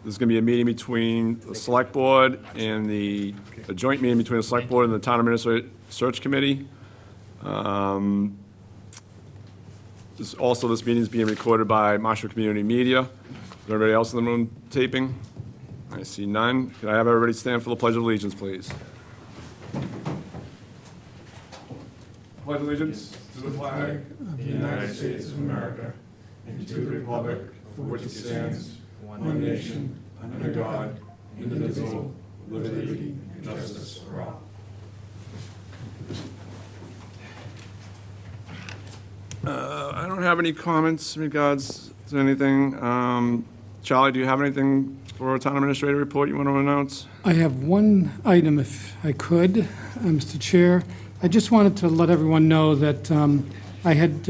there's going to be a meeting between the Select Board and a joint meeting between the Select Board and the Town Administrator Search Committee. Also, this meeting is being recorded by Marshfield Community Media. Is there anybody else in the room taping? I see none. Can I have everybody stand for the Pledge of Allegiance, please? Pledge allegiance to the flag of the United States of America and to the republic for which it stands, one nation, under God, indivisible, with liberty and justice for all. I don't have any comments in regards to anything. Charlie, do you have anything for a town administrator report you want to announce? I have one item, if I could, Mr. Chair. I just wanted to let everyone know that I had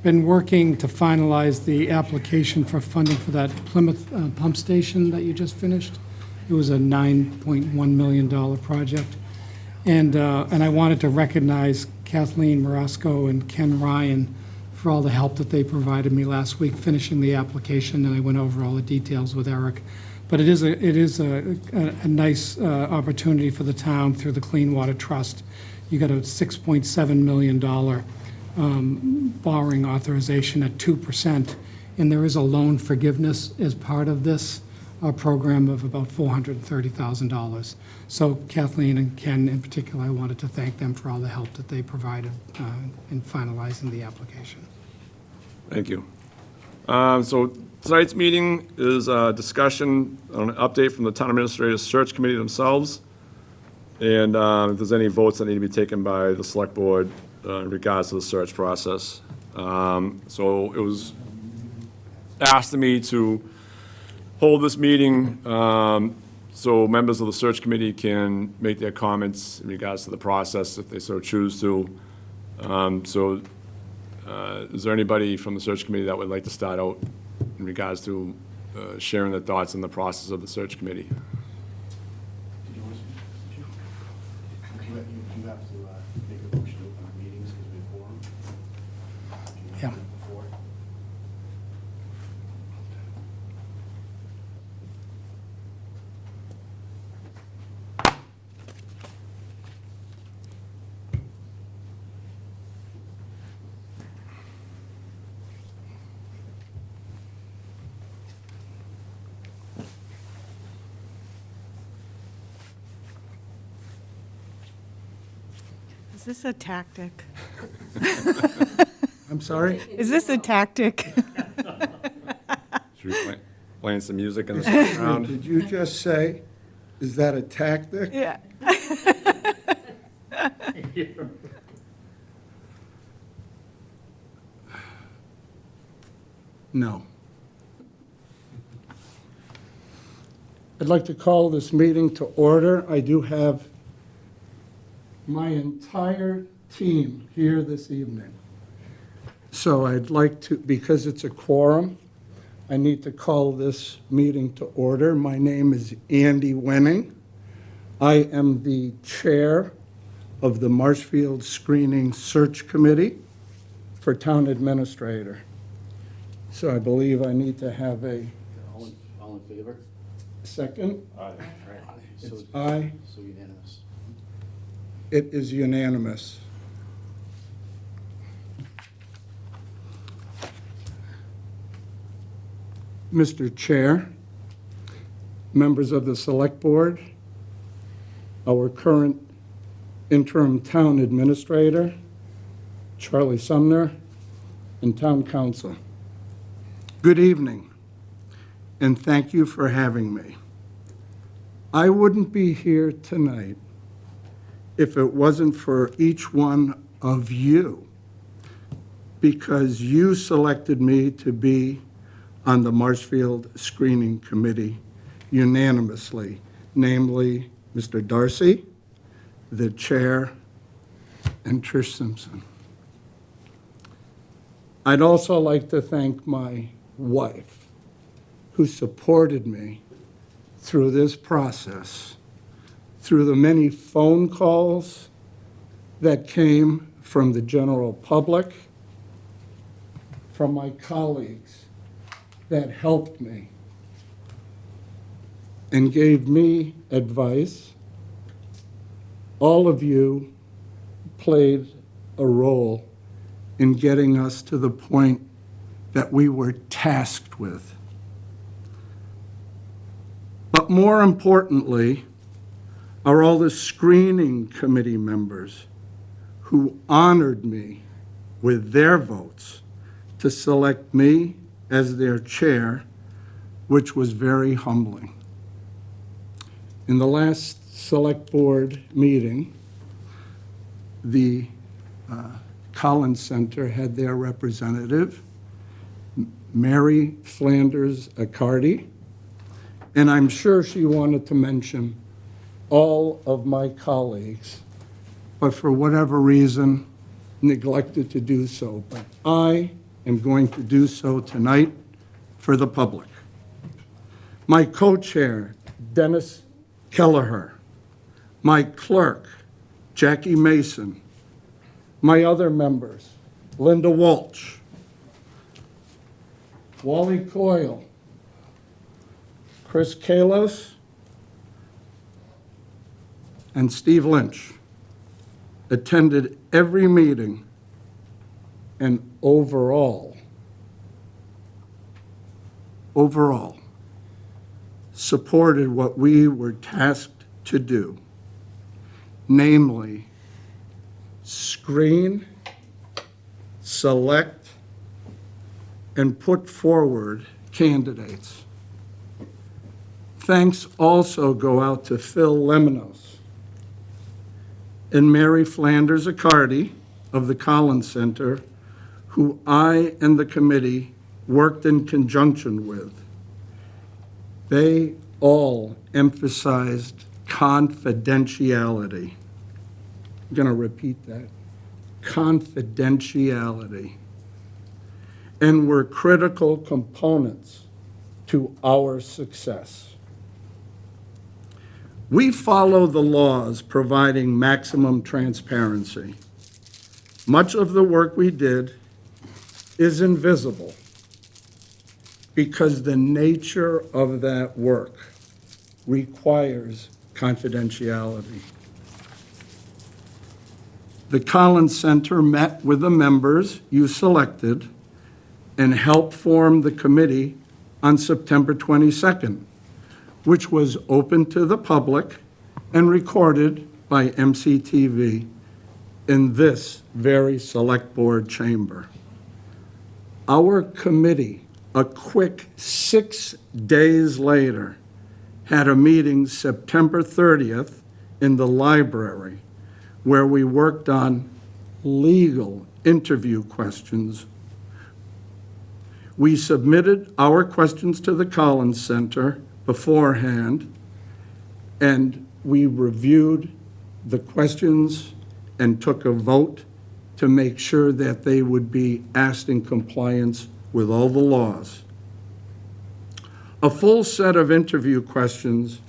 been working to finalize the application for funding for that Plymouth pump station that you just finished. It was a $9.1 million project. And I wanted to recognize Kathleen Marasco and Ken Ryan for all the help that they provided me last week finishing the application, and I went over all the details with Eric. But it is a nice opportunity for the town through the Clean Water Trust. You got a $6.7 million borrowing authorization at 2%, and there is a loan forgiveness as part of this program of about $430,000. So Kathleen and Ken in particular, I wanted to thank them for all the help that they provided in finalizing the application. Thank you. So tonight's meeting is a discussion on an update from the Town Administrative Search Committee themselves, and if there's any votes that need to be taken by the Select Board in regards to the search process. So it was asked of me to hold this meeting so members of the search committee can make their comments in regards to the process if they so choose to. Is there anybody from the search committee that would like to start out in regards to sharing their thoughts on the process of the search committee? You have to make a motion to open our meetings because we have quorum. Yeah. Before. Is this a tactic? I'm sorry? Is this a tactic? Should we playing some music in the background? Did you just say, is that a tactic? Yeah. No. I'd like to call this meeting to order. I do have my entire team here this evening. So I'd like to, because it's a quorum, I need to call this meeting to order. My name is Andy Wenning. I am the chair of the Marshfield Screening Search Committee for Town Administrator. So I believe I need to have a All in favor? second. All right. It's aye. So unanimous. It is unanimous. Mr. Chair, members of the Select Board, our current interim town administrator, Charlie Sumner, and town council. Good evening, and thank you for having me. I wouldn't be here tonight if it wasn't for each one of you, because you selected me to be on the Marshfield Screening Committee unanimously, namely Mr. Darcy, the chair, and Trish Simpson. I'd also like to thank my wife, who supported me through this process, through the many phone calls that came from the general public, from my colleagues that helped me and gave me advice. All of you played a role in getting us to the point that we were tasked with. But more importantly are all the screening committee members who honored me with their votes to select me as their chair, which was very humbling. In the last select board meeting, the Collins Center had their representative, Mary Flanders Accardi, and I'm sure she wanted to mention all of my colleagues, but for whatever reason, neglected to do so. But I am going to do so tonight for the public. My co-chair, Dennis Kelleher, my clerk, Jackie Mason, my other members, Linda Walsh, Wally Coyle, Chris Kalos, and Steve Lynch attended every meeting and overall, supported what we were tasked to do, namely, screen, select, and put forward candidates. Thanks also go out to Phil Lemonos and Mary Flanders Accardi of the Collins Center, who I and the committee worked in conjunction with. They all emphasized confidentiality. I'm going to repeat that. Confidentiality. And were critical components to our success. We follow the laws providing maximum transparency. Much of the work we did is invisible because the nature of that work requires confidentiality. The Collins Center met with the members you selected and helped form the committee on September 22nd, which was open to the public and recorded by MCTV in this very select board chamber. Our committee, a quick 6 days later, had a meeting September 30th in the library where we worked on legal interview questions. We submitted our questions to the Collins Center beforehand, and we reviewed the questions and took a vote to make sure that they would be asked in compliance with all the laws. A full set of interview questions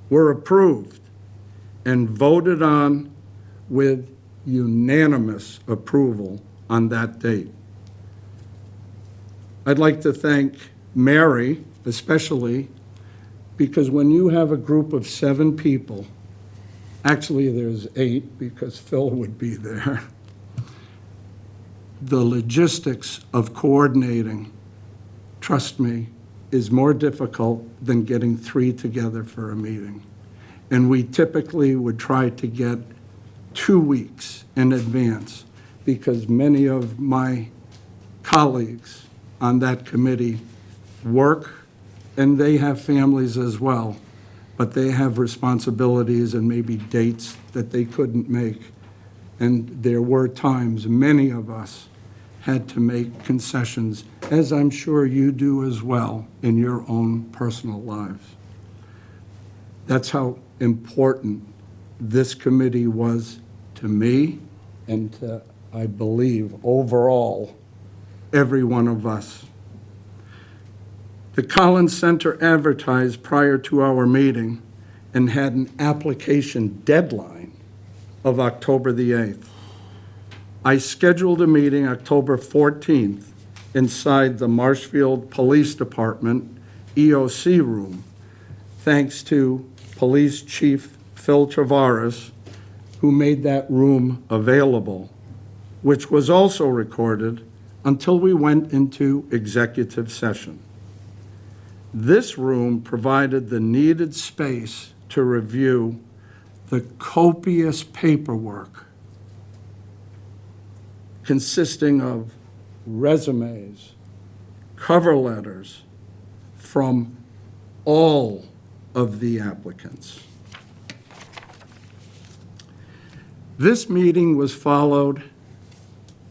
were approved and voted on with unanimous approval on that date. I'd like to thank Mary, especially, because when you have a group of 7 people, actually there's 8 because Phil would be there, the logistics of coordinating, trust me, is more difficult than getting 3 together for a meeting. And we typically would try to get 2 weeks in advance because many of my colleagues on that committee work and they have families as well, but they have responsibilities and maybe dates that they couldn't make. And there were times many of us had to make concessions, as I'm sure you do as well in your own personal lives. That's how important this committee was to me and to, I believe, overall, every one of us. The Collins Center advertised prior to our meeting and had an application deadline of October the 8th. I scheduled a meeting October 14th inside the Marshfield Police Department EOC room thanks to Police Chief Phil Travaris, who made that room available, which was also recorded until we went into executive session. This room provided the needed space to review the copious paperwork consisting of resumes, cover letters from all of the applicants. This meeting was followed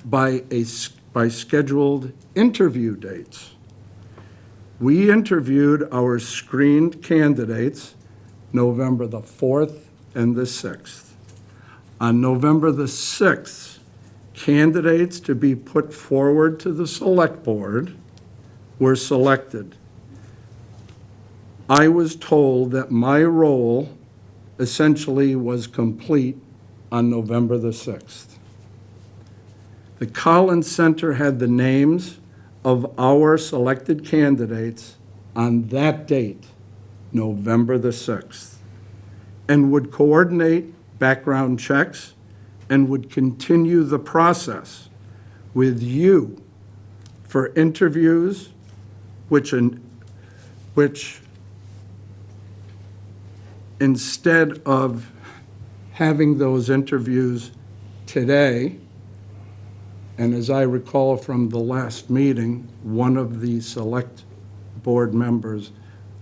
by scheduled interview dates. We interviewed our screened candidates November the 4th and the 6th. On November the 6th, candidates to be put forward to the Select Board were selected. I was told that my role essentially was complete on November the 6th. The Collins Center had the names of our selected candidates on that date, November the 6th, and would coordinate background checks and would continue the process with you for interviews, which instead of having those interviews today, and as I recall from the last meeting, one of the select board members,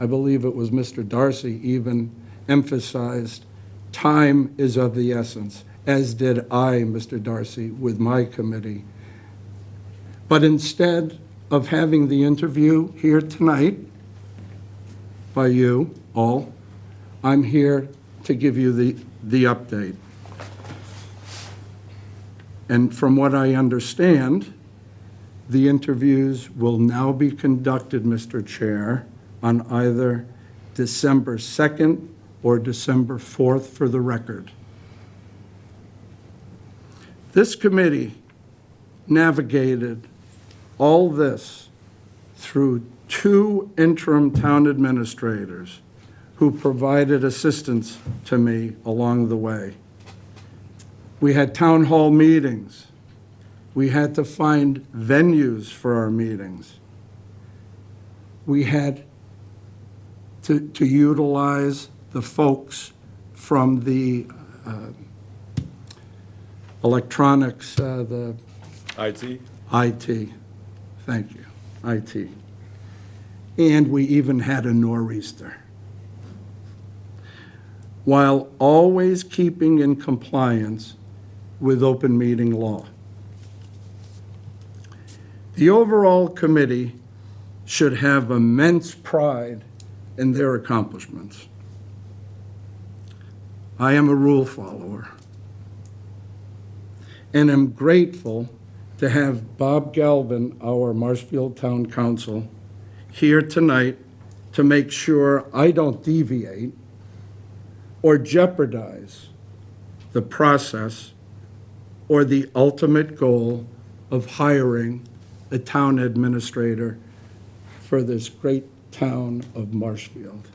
I believe it was Mr. Darcy, even emphasized time is of the essence, as did I, Mr. Darcy, with my committee. But instead of having the interview here tonight by you all, I'm here to give you the update. And from what I understand, the interviews will now be conducted, Mr. Chair, on either December 2nd or December 4th for the record. This committee navigated all this through 2 interim town administrators who provided assistance to me along the way. We had town hall meetings. We had to find venues for our meetings. We had to utilize the folks from the electronics, the IT? IT, thank you, IT. And we even had a nor'easter. While always keeping in compliance with open meeting law. The overall committee should have immense pride in their accomplishments. I am a rule follower and am grateful to have Bob Galvin, our Marshfield Town Council, here tonight to make sure I don't deviate or jeopardize the process or the ultimate goal of hiring a town administrator for this great town of Marshfield.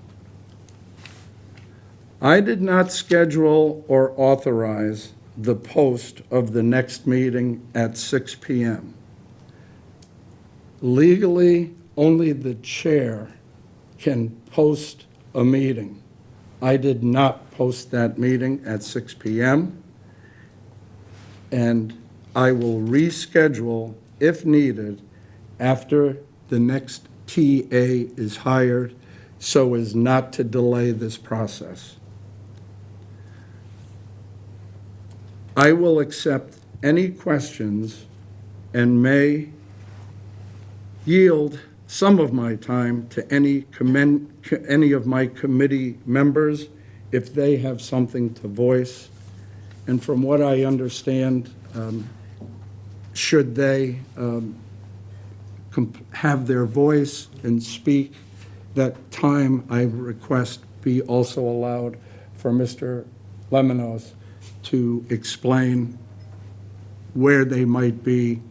I did not schedule or authorize the post of the next meeting at 6 p.m. Legally, only the chair can post a meeting. I did not post that meeting at 6 p.m., and I will reschedule if needed after the next TA is hired so as not to delay this process. I will accept any questions and may yield some of my time to any of my committee members if they have something to voice. And from what I understand, should they have their voice and speak, that time I request be also allowed for Mr. Lemonos to explain where they might be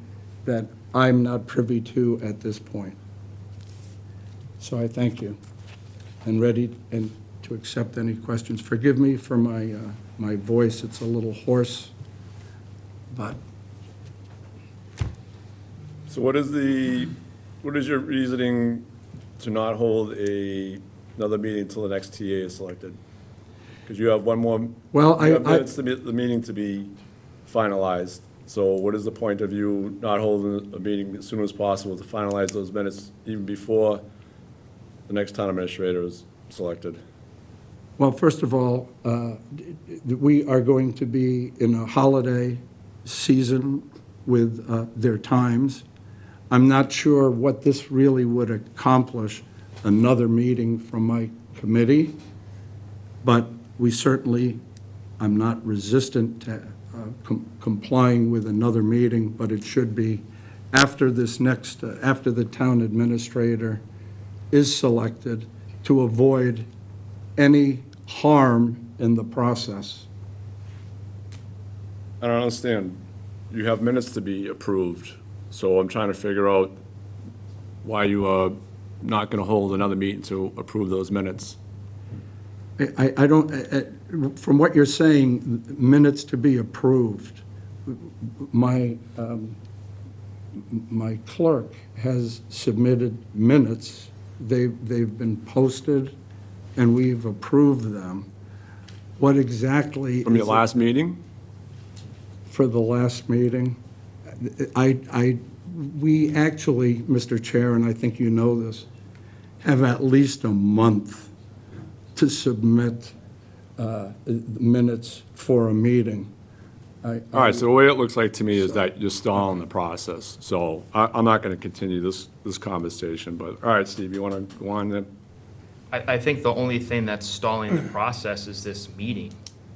that I'm not privy to at this point. So I thank you. and ready and to accept any questions. Forgive me for my voice, it's a little hoarse, but So what is your reasoning to not hold another meeting until the next TA is selected? Because you have one more, Well, you have minutes to the meeting to be finalized. So what is the point of you not holding a meeting as soon as possible to finalize those minutes even before the next town administrator is selected? Well, first of all, we are going to be in a holiday season with their times. I'm not sure what this really would accomplish, another meeting from my committee, but we certainly, I'm not resistant to complying with another meeting, but it should be after this next, after the town administrator is selected, to avoid any harm in the process. I don't understand. You have minutes to be approved, so I'm trying to figure out why you are not going to hold another meeting to approve those minutes. I don't, from what you're saying, minutes to be approved, my clerk has submitted minutes. They've been posted, and we've approved them. What exactly? From your is it last meeting? For the last meeting? We actually, Mr. Chair, and I think you know this, have at least a month to submit minutes for a meeting. All right, so the way it looks like to me is that you're stalling the process. So I'm not going to continue this conversation, but, all right, Steve, you want to go on then? I think the only thing that's stalling the process is this meeting.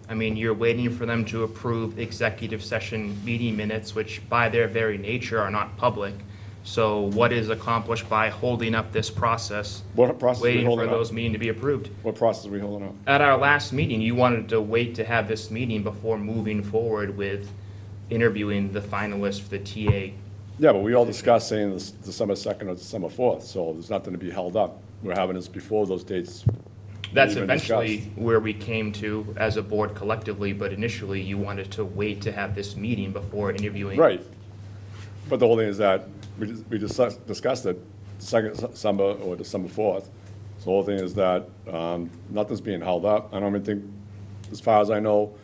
I mean, you're waiting for them to approve executive session meeting minutes, which by their very nature are not public. So what is accomplished by holding up this process? What process are we Waiting for holding up? those meetings to be approved? What process are we holding up? At our last meeting, you wanted to wait to have this meeting before moving forward with interviewing the finalists for the TA. Yeah, but we all discussed saying this December 2nd or December 4th, so there's nothing to be held up. We're having this before those dates. That's even eventually discussed. where we came to as a board collectively, but initially you wanted to wait to have this meeting before interviewing. Right. But the whole thing is that we just discussed it, second December or December 4th. So the whole thing is that nothing's being held up. I don't even think, as far as I know,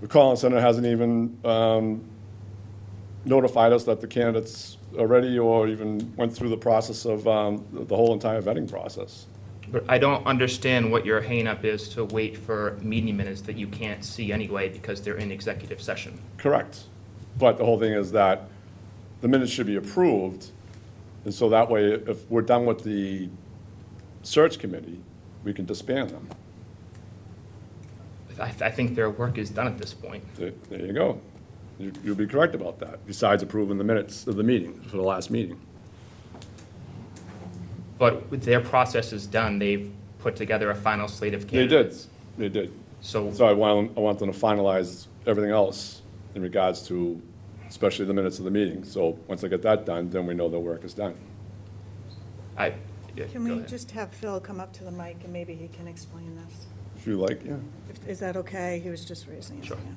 the Collins Center hasn't even notified us that the candidates are ready or even went through the process of the whole entire vetting process. But I don't understand what your hang-up is to wait for meeting minutes that you can't see anyway because they're in executive session. Correct. But the whole thing is that the minutes should be approved, and so that way, if we're done with the search committee, we can disband them. I think their work is done at this point. There you go. You'll be correct about that, besides approving the minutes of the meeting, for the last meeting. But with their process is done, they've put together a final slate of They did, candidates. they did. So So I want them to finalize everything else in regards to, especially the minutes of the meeting. So once I get that done, then we know their work is done. yeah, Can go we ahead. just have Phil come up to the mic and maybe he can explain this? If you like, yeah. Is that okay? He was just raising his Sure. hand.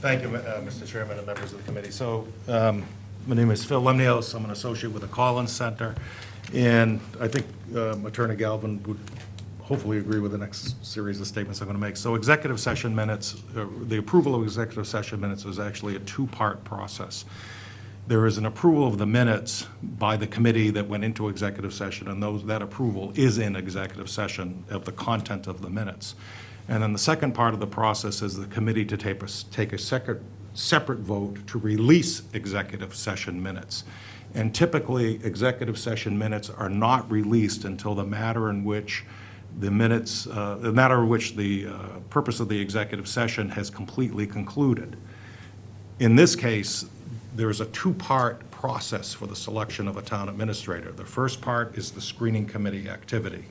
Thank you, Mr. Chairman and members of the committee. So, my name is Phil Lemnios. I'm an associate with the Collins Center, and I think Attorney Galvin would hopefully agree with the next series of statements I'm going to make. So executive session minutes, the approval of executive session minutes is actually a two-part process. There is an approval of the minutes by the committee that went into executive session, and that approval is in executive session of the content of the minutes. And then the second part of the process is the committee to take a separate vote to release executive session minutes. And typically, executive session minutes are not released until the matter in which the purpose of the executive session has completely concluded. In this case, there's a two-part process for the selection of a town administrator. The first part is the screening committee activity.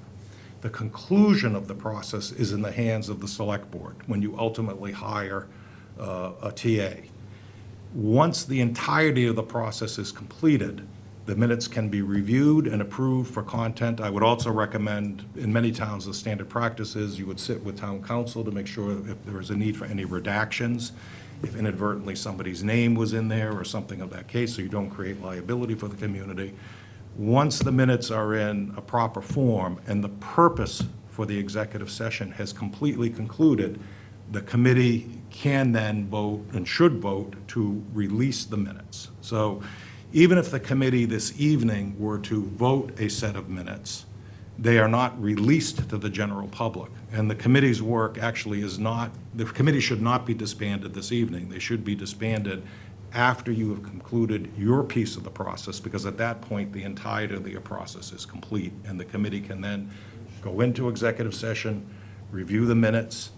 The conclusion of the process is in the hands of the select board when you ultimately hire a TA. Once the entirety of the process is completed, The minutes can be reviewed and approved for content. I would also recommend, in many towns, the standard practice is you would sit with town council to make sure if there is a need for any redactions, if inadvertently somebody's name was in there or something of that case, so you don't create liability for the community. Once the minutes are in a proper form and the purpose for the executive session has completely concluded, the committee can then vote and should vote to release the minutes. So even if the committee this evening were to vote a set of minutes, they are not released to the general public. And the committee's work actually is not, the committee should not be disbanded this evening. They should be disbanded after you have concluded your piece of the process, because at that point, the entirety of the process is complete, and the committee can then go into executive session, review the minutes,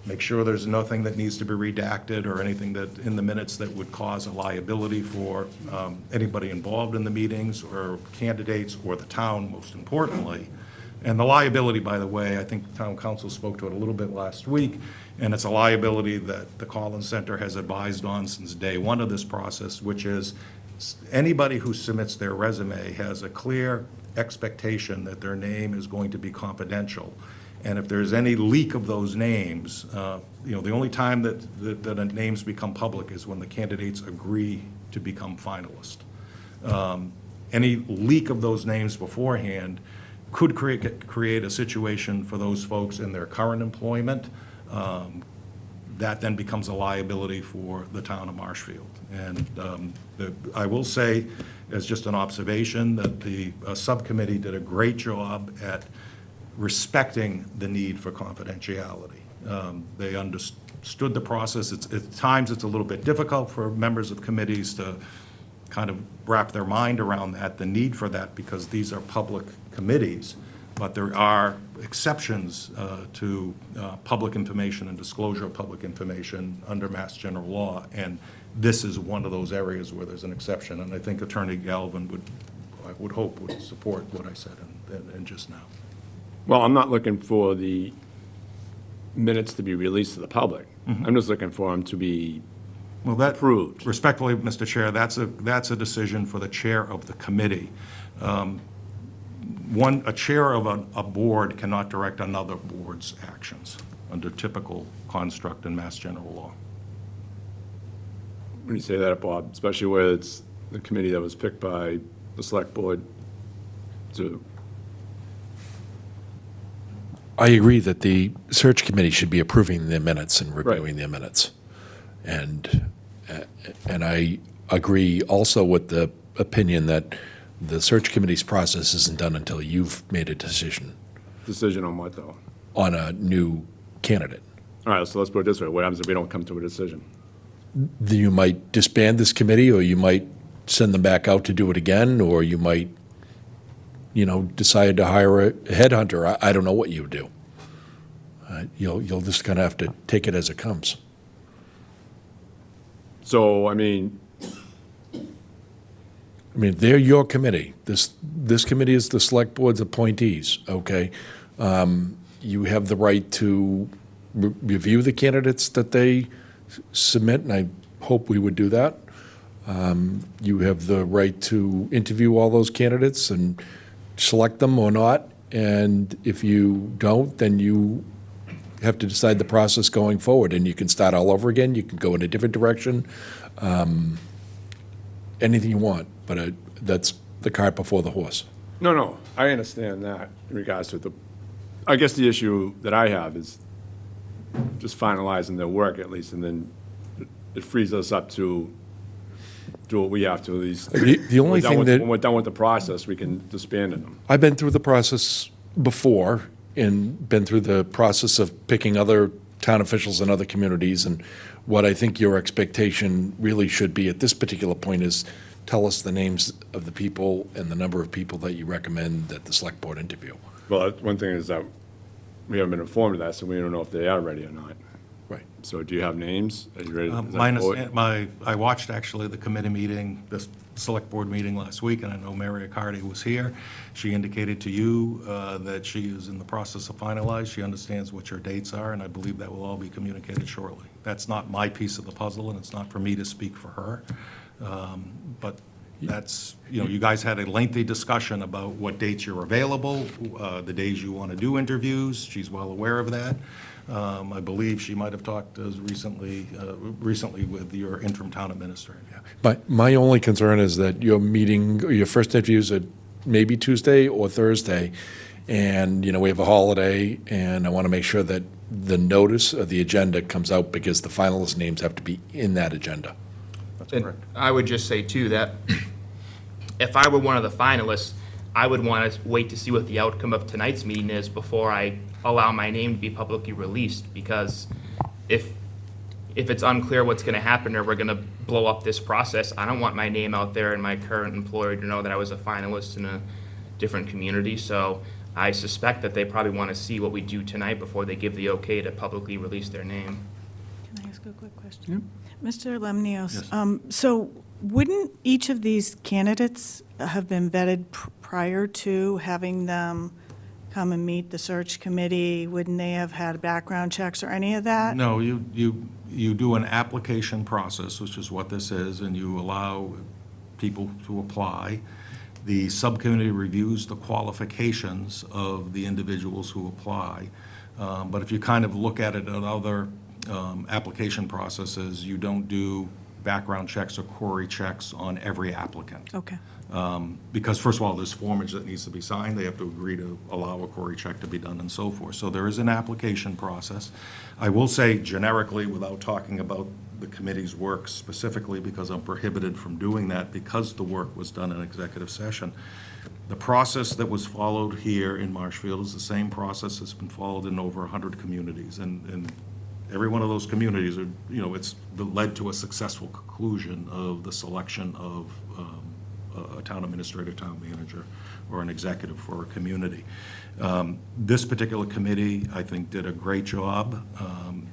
make sure there's nothing that needs to be redacted or anything that, in the minutes that would cause a liability for anybody involved in the meetings or candidates or the town, most importantly. And the liability, by the way, I think town council spoke to it a little bit last week, and it's a liability that the Collins Center has advised on since day one of this process, which is anybody who submits their resume has a clear expectation that their name is going to be confidential. And if there's any leak of those names, the only time that names become public is when the candidates agree to become finalists. Any leak of those names beforehand could create a situation for those folks in their current employment that then becomes a liability for the town of Marshfield. And I will say, as just an observation, that the subcommittee did a great job at respecting the need for confidentiality. They understood the process. At times, it's a little bit difficult for members of committees to kind of wrap their mind around that, the need for that, because these are public committees. But there are exceptions to public information and disclosure of public information under Mass General Law, and this is one of those areas where there's an exception. And I think Attorney Galvin I would hope, would support what I said and just now. Well, I'm not looking for the minutes to be released to the public. I'm just looking for them to be Well, that, approved. respectfully, Mr. Chair, that's a decision for the chair of the committee. A chair of a board cannot direct another board's actions under typical construct in Mass General Law. When you say that, Bob, especially where it's the committee that was picked by the select board to, I agree that the search committee should be approving their minutes and reviewing their minutes. And I agree also with the opinion that the search committee's process isn't done until you've made a decision decision on what, though? on a new candidate. All right, so let's put it this way. What happens if we don't come to a decision? You might disband this committee, or you might send them back out to do it again, or you might, decide to hire a headhunter. I don't know what you would do. You'll just kind of have to take it as it comes. So, I mean, They're your committee. This committee is the select board's appointees, okay? You have the right to review the candidates that they submit, and I hope we would do that. You have the right to interview all those candidates and select them or not, and if you don't, then you have to decide the process going forward, and you can start all over again, you can go in a different direction, anything you want, but that's the cart before the horse. no, I understand that in regards to I guess the issue that I have is just finalizing their work at least, and then it frees us up to do what we have to at least. The only thing that- When we're done with the process, we can disband them. I've been through the process before and been through the process of picking other town officials in other communities, and what I think your expectation really should be at this particular point is tell us the names of the people and the number of people that you recommend that the select board interview. Well, one thing is that we haven't been informed of that, so we don't know if they are ready or not. Right. So do you have names? Are you ready? Is that I watched actually the committee meeting, the select board meeting last week, and I know Mary Accardi was here. She indicated to you that she is in the process of finalizing. She understands what your dates are, and I believe that will all be communicated shortly. That's not my piece of the puzzle, and it's not for me to speak for her. But That's, you guys had a lengthy discussion about what dates you're available, the days you want to do interviews. She's well aware of that. I believe she might have talked as recently with your interim town administrator. My only concern is that your first interview's at maybe Tuesday or Thursday, and, we have a holiday, and I want to make sure that the notice of the agenda comes out because the finalist names have to be in that agenda. That's And correct. I would just say too that if I were one of the finalists, I would want to wait to see what the outcome of tonight's meeting is before I allow my name to be publicly released, because if it's unclear what's going to happen or we're going to blow up this process, I don't want my name out there and my current employer to know that I was a finalist in a different community. So I suspect that they probably want to see what we do tonight before they give the okay to publicly release their name. Can I ask a quick question? Mr. Lemnios, so wouldn't each of these candidates have been vetted prior to having them come and meet the search committee? Wouldn't they have had background checks or any of that? No, you do an application process, which is what this is, and you allow people to apply. The subcommittee reviews the qualifications of the individuals who apply. But if you kind of look at it at other application processes, you don't do background checks or query checks on every applicant. Okay. Because first of all, there's formage that needs to be signed, they have to agree to allow a query check to be done and so forth. So there is an application process. I will say generically, without talking about the committee's work specifically, because I'm prohibited from doing that because the work was done in executive session, the process that was followed here in Marshfield is the same process that's been followed in over 100 communities. And every one of those communities are, it's led to a successful conclusion of the selection of a town administrator, town manager, or an executive for a community. This particular committee, I think, did a great job,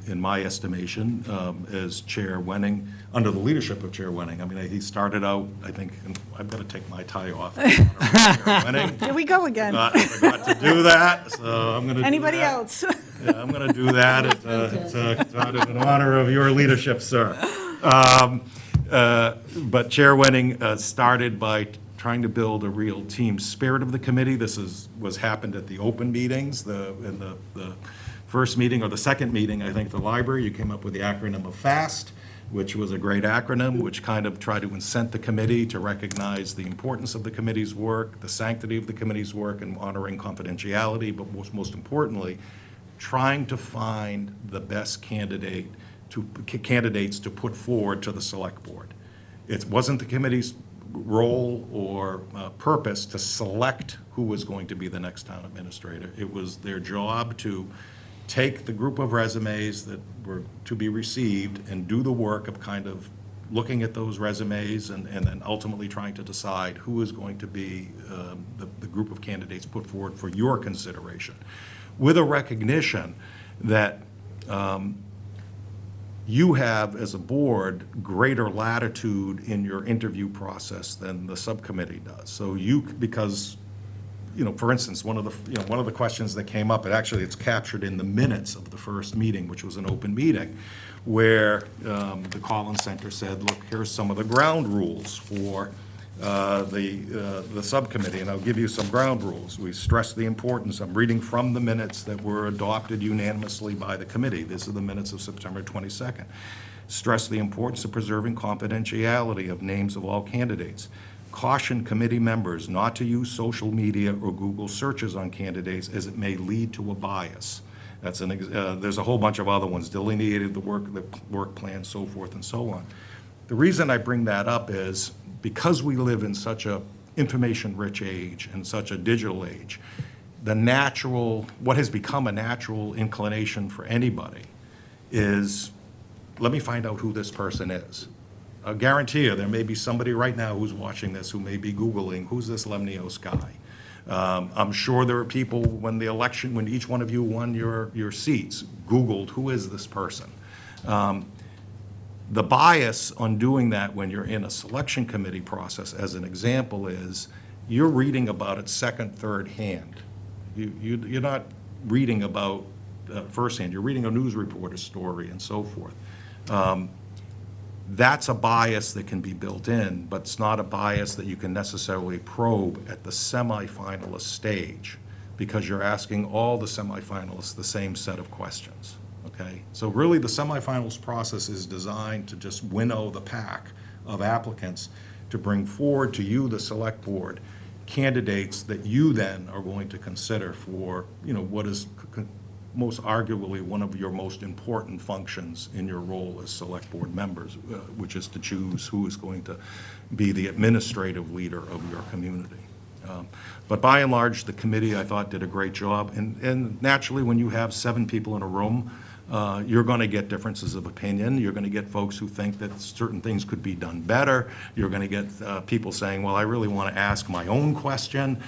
in my estimation, as Chair Wenning, under the leadership of Chair Wenning. I mean, he started out, I think, and I've got to take my tie off. Chair Wenning. Here we go again. I forgot to do that, so I'm going to do that. Anybody else? Yeah, I'm going to do that. It's out of an honor of your leadership, sir. But Chair Wenning started by trying to build a real team spirit of the committee. This was happened at the open meetings, in the first meeting or the second meeting, I think, the library, you came up with the acronym of FAST, which was a great acronym, which kind of tried to incent the committee to recognize the importance of the committee's work, the sanctity of the committee's work, and honoring confidentiality, but most importantly, trying to find the best candidates to put forward to the select board. It wasn't the committee's role or purpose to select who was going to be the next town administrator. It was their job to take the group of resumes that were to be received and do the work of kind of looking at those resumes and then ultimately trying to decide who is going to be the group of candidates put forward for your consideration, with a recognition that you have, as a board, greater latitude in your interview process than the subcommittee does. So because, for instance, one of the questions that came up, and actually it's captured in the minutes of the first meeting, which was an open meeting, where the Collins Center said, look, here's some of the ground rules for the subcommittee, and I'll give you some ground rules. We stress the importance, I'm reading from the minutes that were adopted unanimously by the committee. These are the minutes of September 22nd. Stress the importance of preserving confidentiality of names of all candidates. Caution committee members not to use social media or Google searches on candidates as it may lead to a bias. There's a whole bunch of other ones, delineated the work plan, so forth and so on. The reason I bring that up is because we live in such a information-rich age and such a digital age, what has become a natural inclination for anybody is, let me find out who this person is. I guarantee you, there may be somebody right now who's watching this who may be Googling, who's this Lemnios guy? I'm sure there are people, when each one of you won your seats, Googled, who is this person? The bias on doing that when you're in a selection committee process, as an example, is you're reading about it second, third hand. You're not reading about firsthand. You're reading a news reporter story and so forth. That's a bias that can be built in, but it's not a bias that you can necessarily probe at the semifinalist stage, because you're asking all the semifinalists the same set of questions, okay? So really, the semifinals process is designed to just winnow the pack of applicants to bring forward to you, the select board, candidates that you then are going to consider for, what is most arguably one of your most important functions in your role as select board members, which is to choose who is going to be the administrative leader of your community. But by and large, the committee, I thought, did a great job. And naturally, when you have 7 people in a room, you're going to get differences of opinion. You're going to get folks who think that certain things could be done better. You're going to get people saying, well, I really want to ask my own question,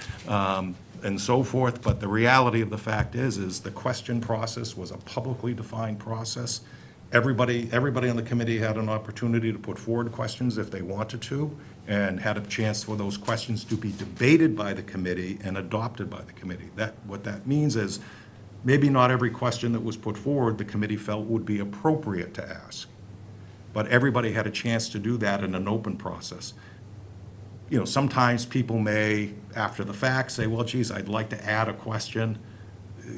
and so forth. But the reality of the fact is the question process was a publicly defined process. Everybody on the committee had an opportunity to put forward questions if they wanted to, and had a chance for those questions to be debated by the committee and adopted by the committee. What that means is, maybe not every question that was put forward the committee felt would be appropriate to ask, but everybody had a chance to do that in an open process. Sometimes people may, after the fact, say, well, geez, I'd like to add a question.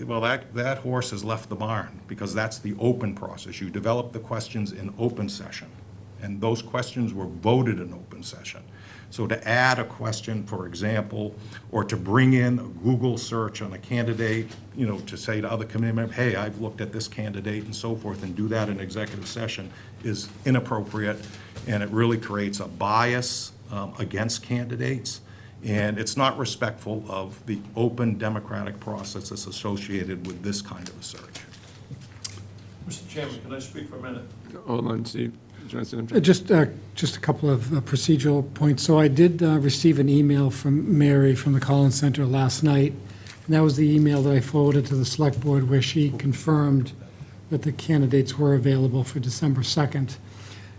Well, that horse has left the barn, because that's the open process. You develop the questions in open session, and those questions were voted in open session. So to add a question, for example, or to bring in a Google search on a candidate, to say to other committee members, hey, I've looked at this candidate and so forth, and do that in executive session, is inappropriate, and it really creates a bias against candidates, and it's not respectful of the open democratic process that's associated with this kind of a search. Mr. Chairman, can I speak for a minute? Hold on, Steve. Do you want to say something? Just a couple of procedural points. So I did receive an email from Mary from the Collins Center last night, and that was the email that I forwarded to the Select Board, where she confirmed that the candidates were available for December 2nd.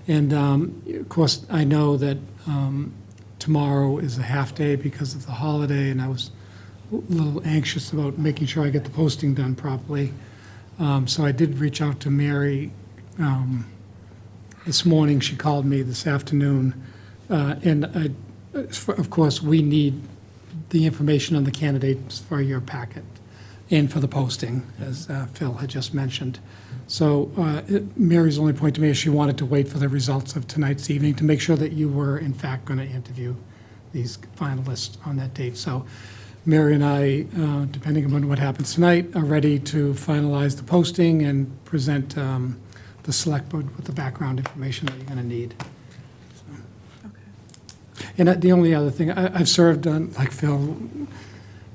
And, of course, I know that tomorrow is a half-day because of the holiday, and I was a little anxious about making sure I get the posting done properly. So I did reach out to Mary this morning. She called me this afternoon, and of course, we need the information on the candidates for your packet and for the posting, as Phil had just mentioned. So Mary's only point to me is she wanted to wait for the results of tonight's evening to make sure that you were, in fact, going to interview these finalists on that date. So Mary and I, depending upon what happens tonight, are ready to finalize the posting and present the select board with the background information that you're going to need. Okay. And the only other thing, I've served on, like Phil,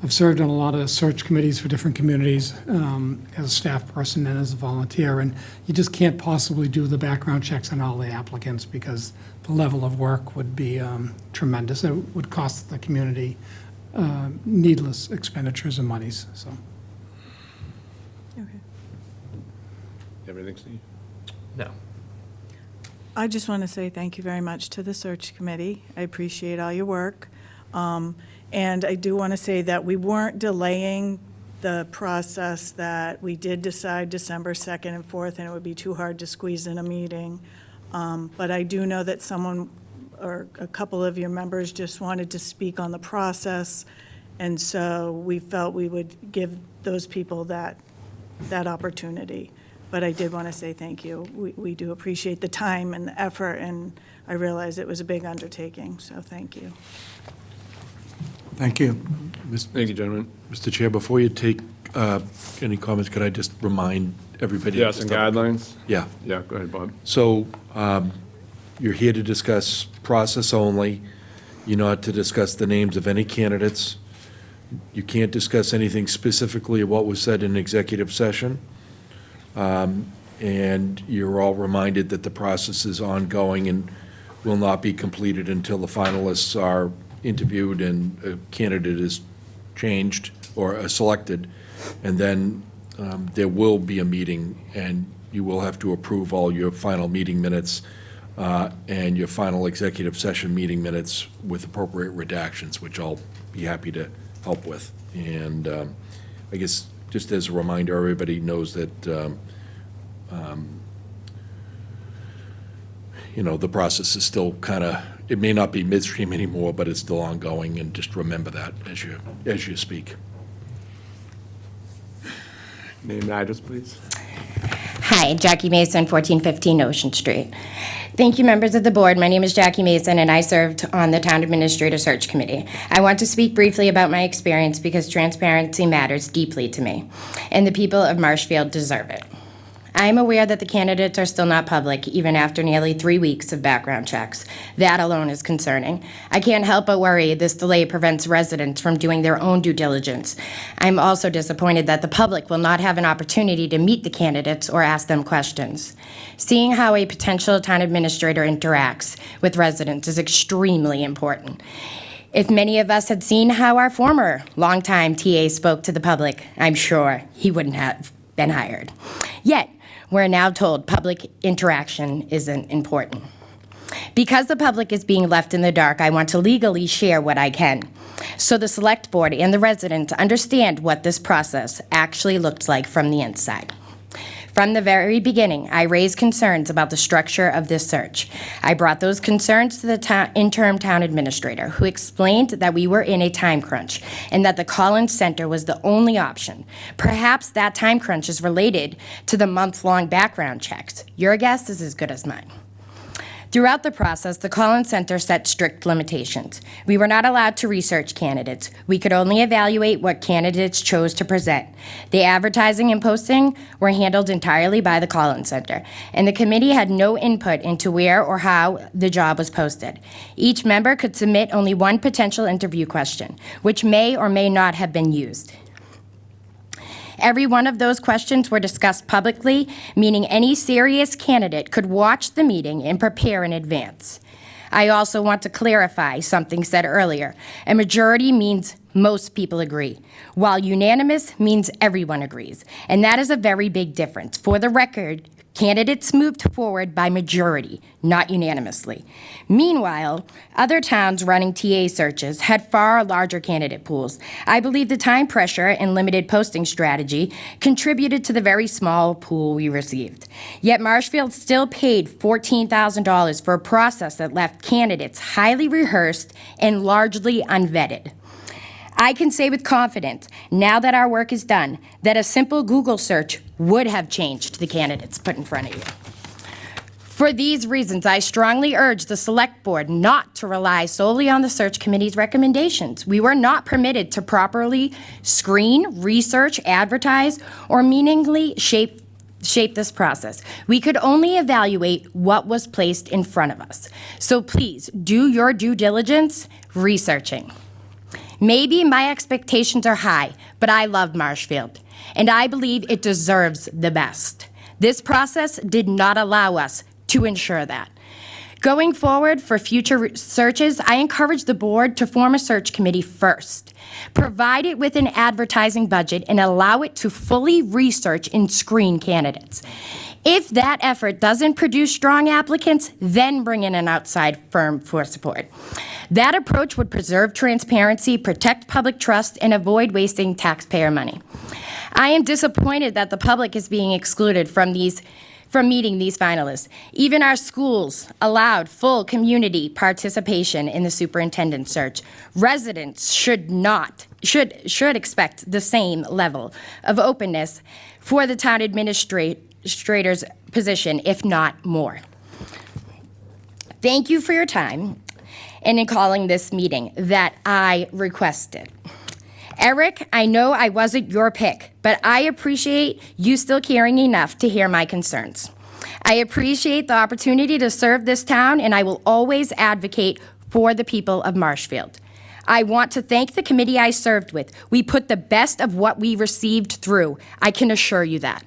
I've served on a lot of search committees for different communities as a staff person and as a volunteer, and you just can't possibly do the background checks on all the applicants because the level of work would be tremendous. It would cost the community needless expenditures of monies, so. Okay. You have anything, Steve? No. I just want to say thank you very much to the search committee. I appreciate all your work. And I do want to say that we weren't delaying the process, that we did decide December 2nd and 4th, and it would be too hard to squeeze in a meeting. But I do know that someone or a couple of your members just wanted to speak on the process, and so we felt we would give those people that opportunity. But I did want to say thank you. We do appreciate the time and the effort, and I realize it was a big undertaking, so thank you. Thank you. Thank you, gentlemen. Mr. Chair, before you take any comments, could I just remind everybody? Yes, and guidelines? Yeah. Yeah, go ahead, Bob. So you're here to discuss process only. You're not to discuss the names of any candidates. You can't discuss anything specifically of what was said in executive session. And you're all reminded that the process is ongoing and will not be completed until the finalists are interviewed and a candidate is changed or selected. And then there will be a meeting, and you will have to approve all your final meeting minutes and your final executive session meeting minutes with appropriate redactions, which I'll be happy to help with. And I guess just as a reminder, everybody knows that the process is still kind of, it may not be midstream anymore, but it's still ongoing, and just remember that as you speak. Name and address, please. Hi, Jackie Mason, 1415 Ocean Street. Thank you, members of the board. My name is Jackie Mason, and I served on the Town Administrator Search Committee. I want to speak briefly about my experience because transparency matters deeply to me, and the people of Marshfield deserve it. I am aware that the candidates are still not public, even after nearly 3 weeks of background checks. That alone is concerning. I can't help but worry this delay prevents residents from doing their own due diligence. I'm also disappointed that the public will not have an opportunity to meet the candidates or ask them questions. Seeing how a potential town administrator interacts with residents is extremely important. If many of us had seen how our former longtime TA spoke to the public, I'm sure he wouldn't have been hired. Yet, we're now told public interaction isn't important. Because the public is being left in the dark, I want to legally share what I can, so the select board and the residents understand what this process actually looks like from the inside. From the very beginning, I raised concerns about the structure of this search. I brought those concerns to the interim town administrator, who explained that we were in a time crunch and that the Collins Center was the only option. Perhaps that time crunch is related to the month-long background checks. Your guess is as good as mine. Throughout the process, the Collins Center set strict limitations. We were not allowed to research candidates. We could only evaluate what candidates chose to present. The advertising and posting were handled entirely by the Collins Center, and the committee had no input into where or how the job was posted. Each member could submit only one potential interview question, which may or may not have been used. Every one of those questions were discussed publicly, meaning any serious candidate could watch the meeting and prepare in advance. I also want to clarify something said earlier. A majority means most people agree, while unanimous means everyone agrees. And that is a very big difference. For the record, candidates moved forward by majority, not unanimously. Meanwhile, other towns running TA searches had far larger candidate pools. I believe the time pressure and limited posting strategy contributed to the very small pool we received. Yet Marshfield still paid $14,000 for a process that left candidates highly rehearsed and largely unvetted. I can say with confidence, now that our work is done, that a simple Google search would have changed the candidates put in front of you. For these reasons, I strongly urge the Select Board not to rely solely on the Search Committee's recommendations. We were not permitted to properly screen, research, advertise, or meaningfully shape this process. We could only evaluate what was placed in front of us. So please, do your due diligence researching. Maybe my expectations are high, but I love Marshfield, and I believe it deserves the best. This process did not allow us to ensure that. Going forward for future searches, I encourage the board to form a search committee first. Provide it with an advertising budget and allow it to fully research and screen candidates. If that effort doesn't produce strong applicants, then bring in an outside firm for support. That approach would preserve transparency, protect public trust, and avoid wasting taxpayer money. I am disappointed that the public is being excluded from meeting these finalists. Even our schools allowed full community participation in the superintendent search. Residents should expect the same level of openness for the town administrator's position, if not more. Thank you for your time and in calling this meeting that I requested. Eric, I know I wasn't your pick, but I appreciate you still caring enough to hear my concerns. I appreciate the opportunity to serve this town, and I will always advocate for the people of Marshfield. I want to thank the committee I served with. We put the best of what we received through. I can assure you that.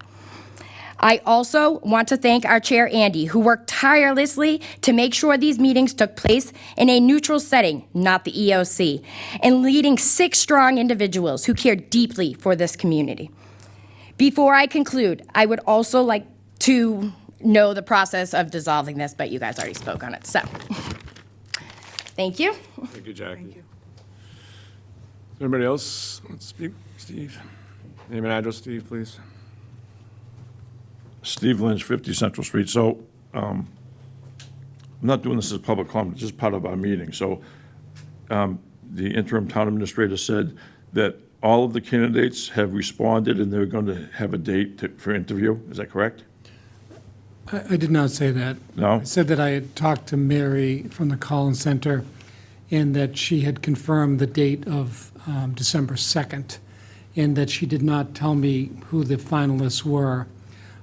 I also want to thank our chair, Andy, who worked tirelessly to make sure these meetings took place in a neutral setting, not the EOC, and leading 6 strong individuals who care deeply for this community. Before I conclude, I would also like to know the process of dissolving this, but you guys already spoke on it, so. Thank you. Thank you, Jackie. Thank you. Anybody else want to speak? Steve? Name and address, Steve, please. Steve Lynch, 50 Central Street. So I'm not doing this as public comment, it's just part of our meeting. So the interim town administrator said that all of the candidates have responded and they're going to have a date for interview. Is that correct? I did not say that. No? I said that I had talked to Mary from the Collins Center and that she had confirmed the date of December 2nd, and that she did not tell me who the finalists were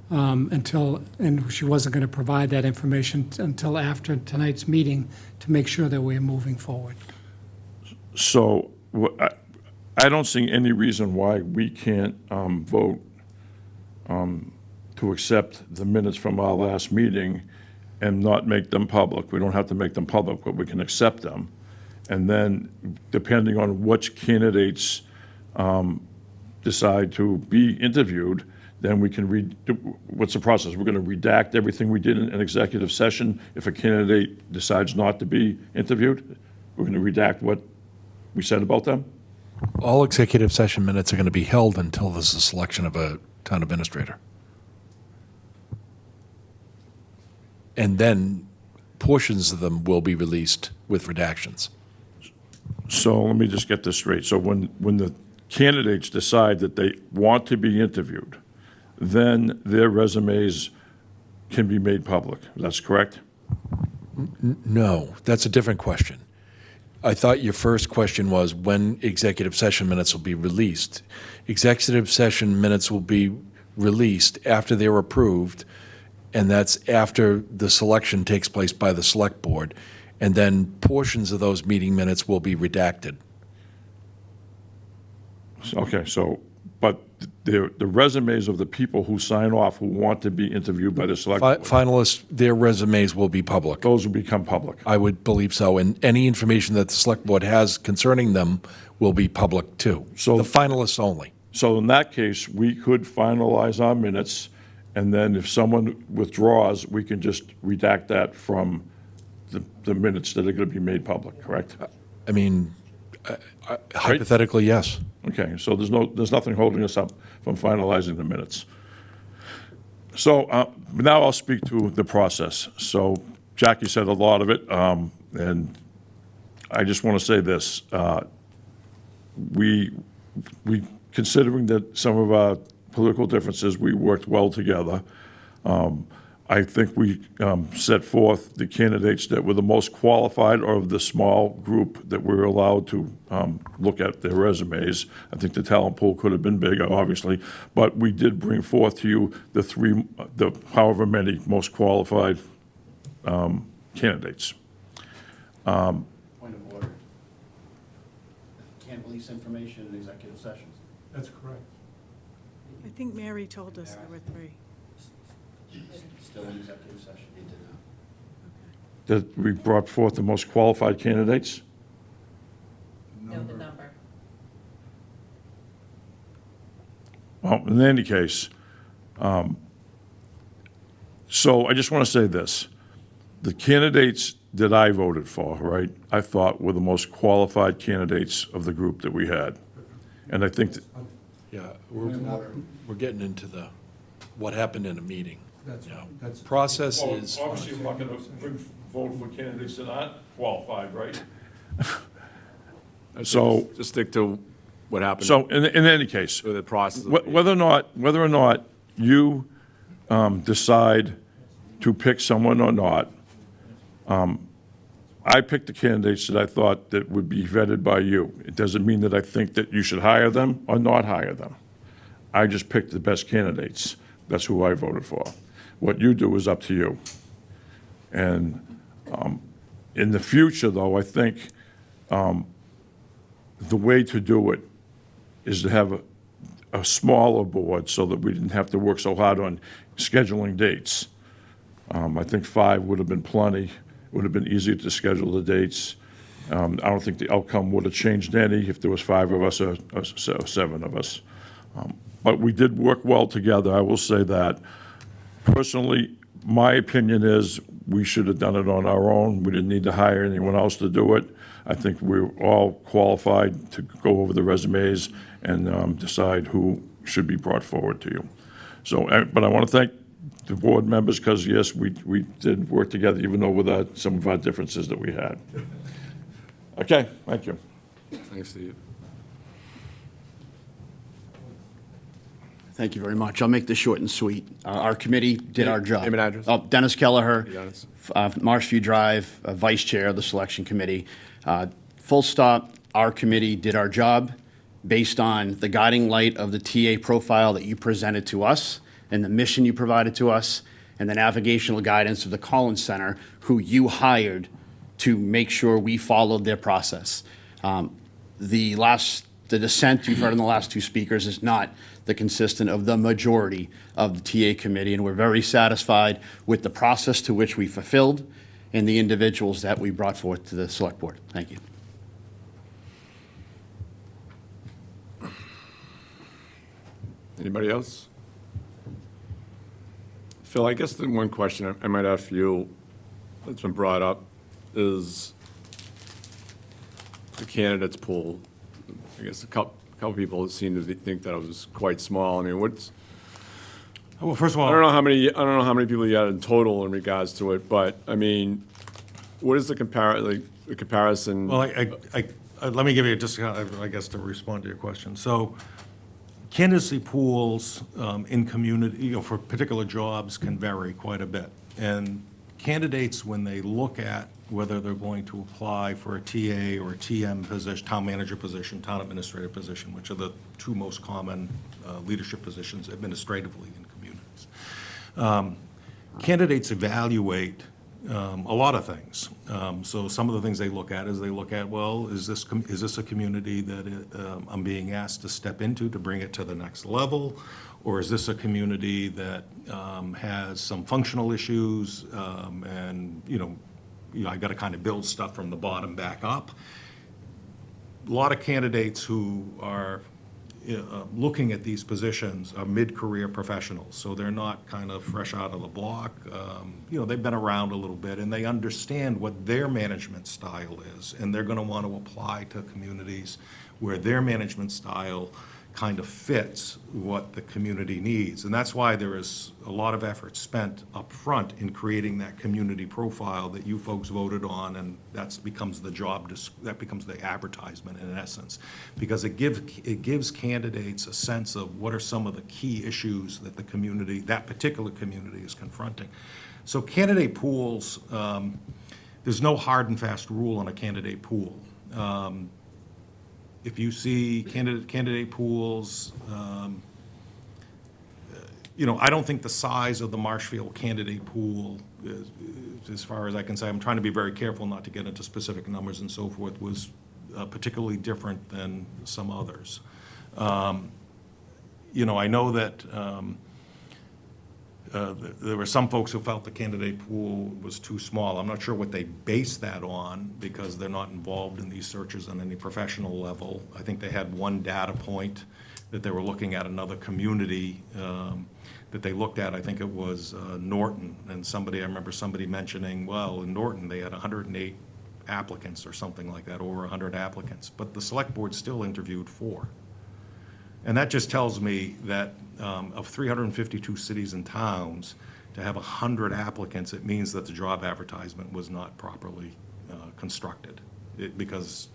and she wasn't going to provide that information until after tonight's meeting to make sure that we're moving forward. So I don't see any reason why we can't vote to accept the minutes from our last meeting and not make them public. We don't have to make them public, but we can accept them. And then, depending on which candidates decide to be interviewed, then we can what's the process? We're going to redact everything we did in an executive session. If a candidate decides not to be interviewed, we're going to redact what we said about them? All executive session minutes are going to be held until there's a selection of a town administrator. And then portions of them will be released with redactions. So let me just get this straight. So when the candidates decide that they want to be interviewed, then their resumes can be made public. That's correct? No, that's a different question. I thought your first question was when executive session minutes will be released. Executive session minutes will be released after they're approved, and that's after the selection takes place by the select board, and then portions of those meeting minutes will be redacted. Okay, so, but the resumes of the people who sign off, who want to be interviewed by the select board, Finalists, their resumes will be public. those will become public. I would believe so, and any information that the select board has concerning them will be public too. So- The finalists only. So in that case, we could finalize our minutes, and then if someone withdraws, we can just redact that from the minutes that are going to be made public, correct? I mean, hypothetically, yes. Okay, so there's nothing holding us up from finalizing the minutes. So now I'll speak to the process. So Jackie said a lot of it, and I just want to say this. We, considering that some of our political differences, we worked well together. I think we set forth the candidates that were the most qualified of the small group that we were allowed to look at their resumes. I think the talent pool could have been bigger, obviously, but we did bring forth to you the however many most qualified candidates. Point of order. Can't release information in executive sessions. That's correct. I think Mary told us there were three. Still in executive session. You did not. That we brought forth the most qualified candidates. Know the number. Well, in any case, so I just want to say this. The candidates that I voted for, right, I thought were the most qualified candidates of the group that we had. And I think that, Yeah, we're getting into what happened in a meeting. That's Process is, obviously, I'm not going to vote for candidates that aren't qualified, right? So, Just stick to what happened. so in any case, The process. whether or not you decide to pick someone or not, I picked the candidates that I thought that would be vetted by you. It doesn't mean that I think that you should hire them or not hire them. I just picked the best candidates. That's who I voted for. What you do is up to you. And in the future, though, I think the way to do it is to have a smaller board so that we didn't have to work so hard on scheduling dates. I think 5 would have been plenty. It would have been easier to schedule the dates. I don't think the outcome would have changed any if there was 5 of us or 7 of us. But we did work well together, I will say that. Personally, my opinion is we should have done it on our own. We didn't need to hire anyone else to do it. I think we're all qualified to go over the resumes and decide who should be brought forward to you. So, but I want to thank the board members, because yes, we did work together, even though with some of our differences that we had. Okay, thank you. Thanks, Steve. Thank you very much. I'll make this short and sweet. Our committee did our job. Name and address. Oh, Dennis Kelleher, Hey, Dennis. Marshfield Drive, Vice Chair of the Selection Committee. Full stop, our committee did our job based on the guiding light of the TA profile that you presented to us and the mission you provided to us and the navigational guidance of the Collins Center, who you hired to make sure we followed their process. The dissent you've heard in the last two speakers is not the consistent of the majority of the TA committee, and we're very satisfied with the process to which we fulfilled and the individuals that we brought forth to the select board. Thank you. Anybody else? Phil, I guess the one question I might have for you that's been brought up is the candidates pool. I guess a couple people seem to think that it was quite small. I mean, Well, first of all. I don't know how many people you had in total in regards to it, but I mean, what is the comparison? Well, let me give you just, I guess, to respond to your question. So candidacy pools in community, for particular jobs can vary quite a bit. And candidates, when they look at whether they're going to apply for a TA or a TM position, town manager position, town administrator position, which are the two most common leadership positions administratively in communities. Candidates evaluate a lot of things. So some of the things they look at is well, is this a community that I'm being asked to step into to bring it to the next level? Or is this a community that has some functional issues and, I got to kind of build stuff from the bottom back up? A lot of candidates who are looking at these positions are mid-career professionals, so they're not kind of fresh out of the block. They've been around a little bit, and they understand what their management style is, and they're going to want to apply to communities where their management style kind of fits what the community needs. And that's why there is a lot of effort spent up front in creating that community profile that you folks voted on, and that becomes the advertisement in essence, because it gives candidates a sense of what are some of the key issues that that particular community is confronting. So candidate pools, there's no hard and fast rule on a candidate pool. If you see candidate pools, I don't think the size of the Marshfield candidate pool, as far as I can say, I'm trying to be very careful not to get into specific numbers and so forth, was particularly different than some others. I know that there were some folks who felt the candidate pool was too small. I'm not sure what they base that on, because they're not involved in these searches on any professional level. I think they had one data point that they were looking at another community that they looked at. I think it was Norton, and I remember somebody mentioning, well, in Norton, they had 108 applicants or something like that, over 100 applicants, but the select board still interviewed 4. And that just tells me that of 352 cities and towns, to have 100 applicants, it means that the job advertisement was not properly constructed. Because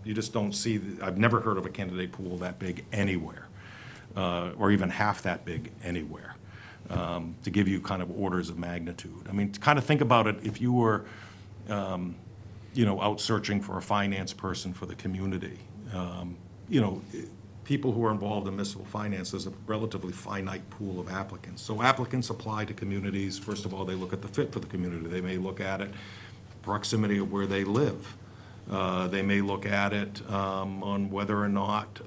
you just don't see, I've never heard of a candidate pool that big anywhere, or even half that big anywhere, to give you kind of orders of magnitude. I mean, to kind of think about it, if you were, out searching for a finance person for the community, people who are involved in municipal finance, there's a relatively finite pool of applicants. So applicants apply to communities. First of all, they look at the fit for the community. They may look at it proximity of where they live. They may look at it on whether or not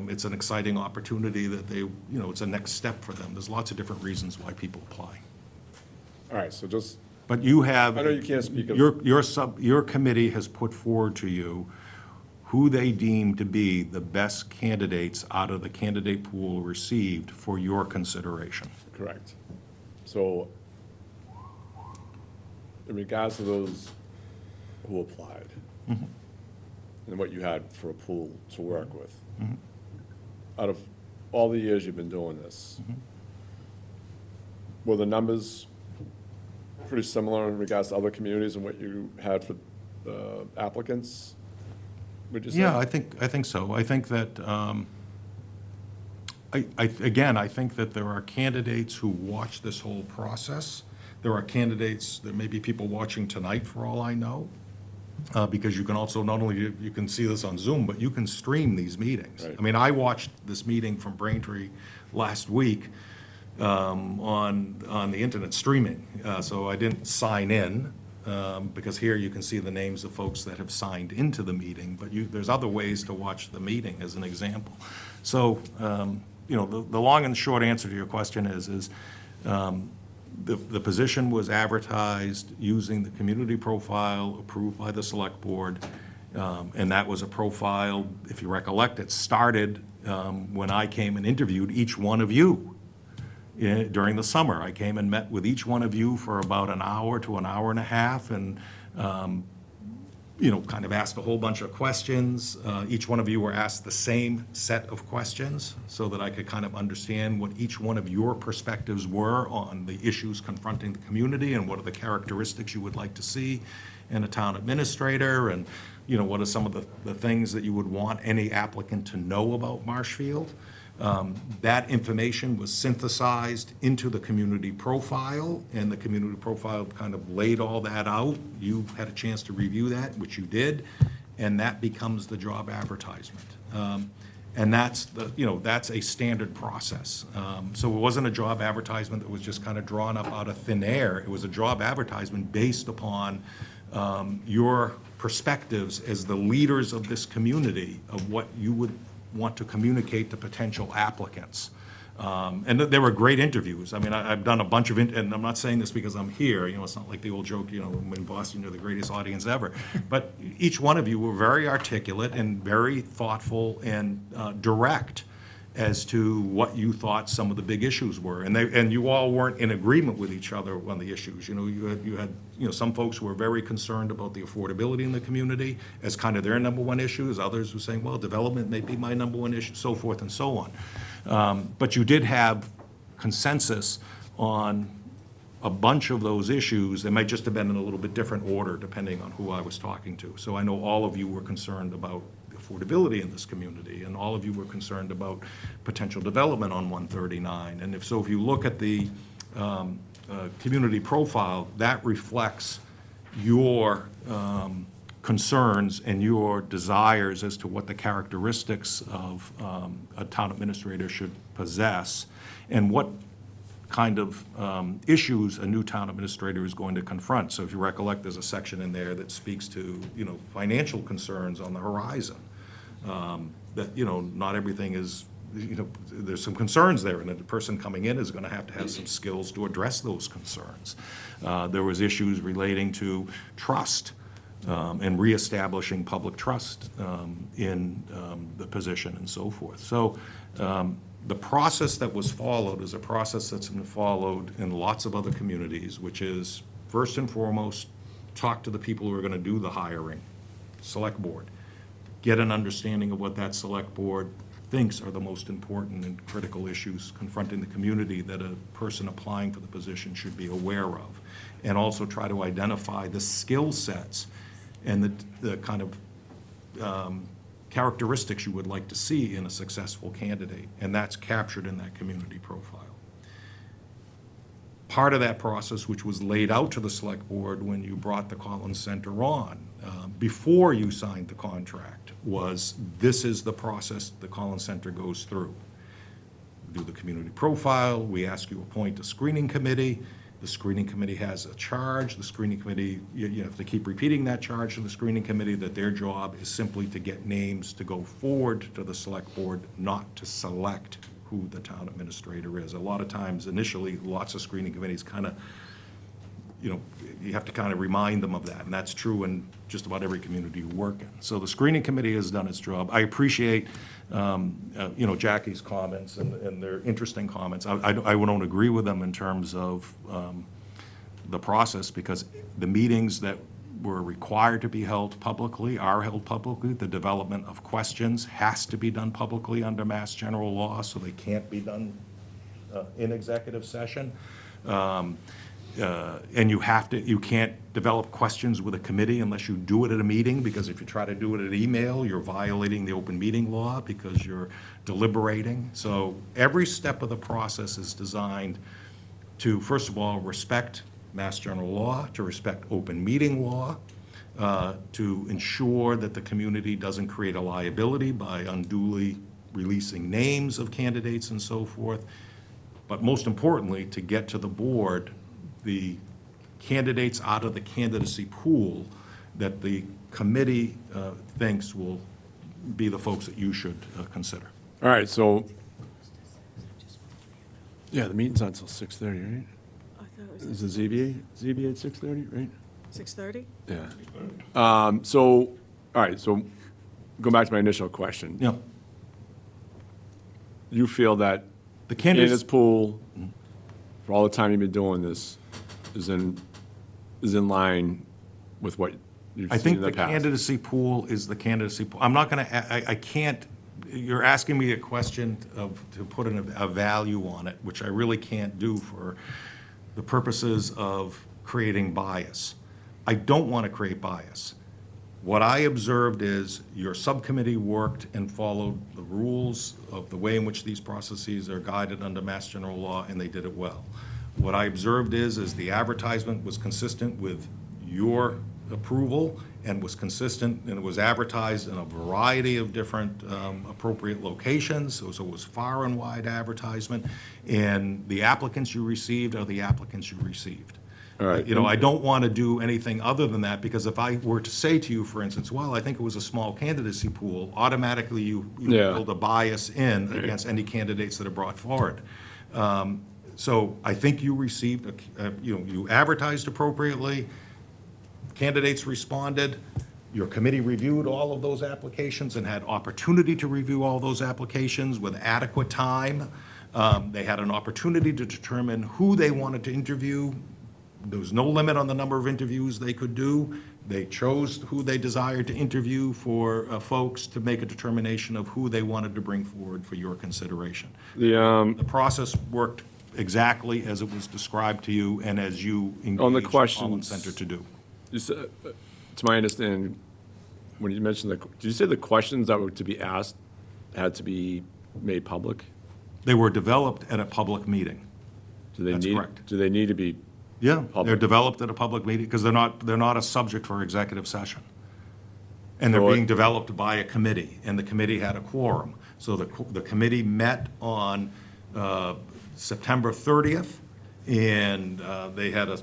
it's an exciting opportunity that it's a next step for them. There's lots of different reasons why people apply. All right, so just, But you have. I know you can't speak of- Your committee has put forward to you who they deem to be the best candidates out of the candidate pool received for your consideration. correct. So in regards to those who applied, and what you had for a pool to work with, out of all the years you've been doing this, were the numbers pretty similar in regards to other communities and what you had for applicants, would you say? Yeah, I think so. I think that, again, I think that there are candidates who watch this whole process. There are candidates, there may be people watching tonight, for all I know, because you can also, not only you can see this on Zoom, but you can stream these meetings. Right. I mean, I watched this meeting from Braintree last week on the internet streaming, so I didn't sign in, because here you can see the names of folks that have signed into the meeting, but there's other ways to watch the meeting, as an example. So, the long and the short answer to your question is the position was advertised using the community profile approved by the select board, and that was a profile, if you recollect, it started when I came and interviewed each one of you during the summer. I came and met with each one of you for about an hour to an hour and a half, and kind of asked a whole bunch of questions. Each one of you were asked the same set of questions so that I could kind of understand what each one of your perspectives were on the issues confronting the community, and what are the characteristics you would like to see in a town administrator, and what are some of the things that you would want any applicant to know about Marshfield. That information was synthesized into the community profile, and the community profile kind of laid all that out. You had a chance to review that, which you did, and that becomes the job advertisement. And that's that's a standard process. So it wasn't a job advertisement that was just kind of drawn up out of thin air. It was a job advertisement based upon your perspectives as the leaders of this community, of what you would want to communicate to potential applicants. And there were great interviews. I mean, I've done a bunch of, and I'm not saying this because I'm here, it's not like the old joke, in Boston, you're the greatest audience ever. But each one of you were very articulate and very thoughtful and direct as to what you thought some of the big issues were. And you all weren't in agreement with each other on the issues. You had some folks who were very concerned about the affordability in the community as kind of their number one issue, as others were saying, well, development may be my number one issue, so forth and so on. But you did have consensus on a bunch of those issues. They might just have been in a little bit different order depending on who I was talking to. So I know all of you were concerned about affordability in this community, and all of you were concerned about potential development on 139. And if you look at the community profile, that reflects your concerns and your desires as to what the characteristics of a town administrator should possess, and what kind of issues a new town administrator is going to confront. So if you recollect, there's a section in there that speaks to, financial concerns on the horizon. That, not everything is, there's some concerns there, and the person coming in is going to have some skills to address those concerns. There was issues relating to trust, and reestablishing public trust in the position and so forth. So the process that was followed is a process that's been followed in lots of other communities, which is, first and foremost, talk to the people who are going to do the hiring, select board. Get an understanding of what that select board thinks are the most important and critical issues confronting the community that a person applying for the position should be aware of. And also try to identify the skill sets and the kind of characteristics you would like to see in a successful candidate, and that's captured in that community profile. Part of that process, which was laid out to the select board when you brought the Collins Center on, before you signed the contract, was this is the process the Collins Center goes through. We do the community profile, we ask you to appoint a screening committee. The screening committee has a charge. The screening committee, you have to keep repeating that charge to the screening committee, that their job is simply to get names to go forward to the select board, not to select who the town administrator is. A lot of times, initially, lots of screening committees kind of, you have to kind of remind them of that, and that's true in just about every community you work in. So the screening committee has done its job. I appreciate, Jackie's comments, and they're interesting comments. I don't agree with them in terms of the process, because the meetings that were required to be held publicly are held publicly. The development of questions has to be done publicly under Mass General Law, so they can't be done in executive session. And you can't develop questions with a committee unless you do it at a meeting, because if you try to do it at email, you're violating the open meeting law because you're deliberating. So every step of the process is designed to, first of all, respect Mass General law, to respect open meeting law, to ensure that the community doesn't create a liability by unduly releasing names of candidates and so forth. But most importantly, to get to the board the candidates out of the candidacy pool that the committee thinks will be the folks that you should consider. All right, so, yeah, the meeting's not until 6:30, right? I thought it Is the ZBA at 6:30, right? 6:30? Yeah. So, all right, so go back to my initial question. Yeah. You feel that The candidates candidates, pool, for all the time you've been doing this, is in line with what you've I seen think in the the past? candidacy pool is the candidacy pool. I'm not going to, I can't, you're asking me a question to put a value on it, which I really can't do for the purposes of creating bias. I don't want to create bias. What I observed is your subcommittee worked and followed the rules of the way in which these processes are guided under Mass General law, and they did it well. What I observed is the advertisement was consistent with your approval and was consistent, and it was advertised in a variety of different appropriate locations, so it was far and wide advertisement, and the applicants you received are the applicants you received. All right. You know, I don't want to do anything other than that, because if I were to say to you, for instance, well, I think it was a small candidacy pool, automatically you Yeah. build a bias in against any candidates that are brought forward. So I think you received, you advertised appropriately, candidates responded, your committee reviewed all of those applications and had opportunity to review all those applications with adequate time. They had an opportunity to determine who they wanted to interview. There was no limit on the number of interviews they could do. They chose who they desired to interview for folks to make a determination of who they wanted to bring forward for your consideration. The process worked exactly as it was described to you and as you engaged Collins Center to do. You said, to my understanding, when you mentioned did you say the questions that were to be asked had to be made public? They were developed at a public meeting. That's Do correct. they need to be? Yeah, they're Public. developed at a public meeting because they're not a subject for executive session. And they're So it- being developed by a committee, and the committee had a quorum. So the committee met on September 30th, and they had a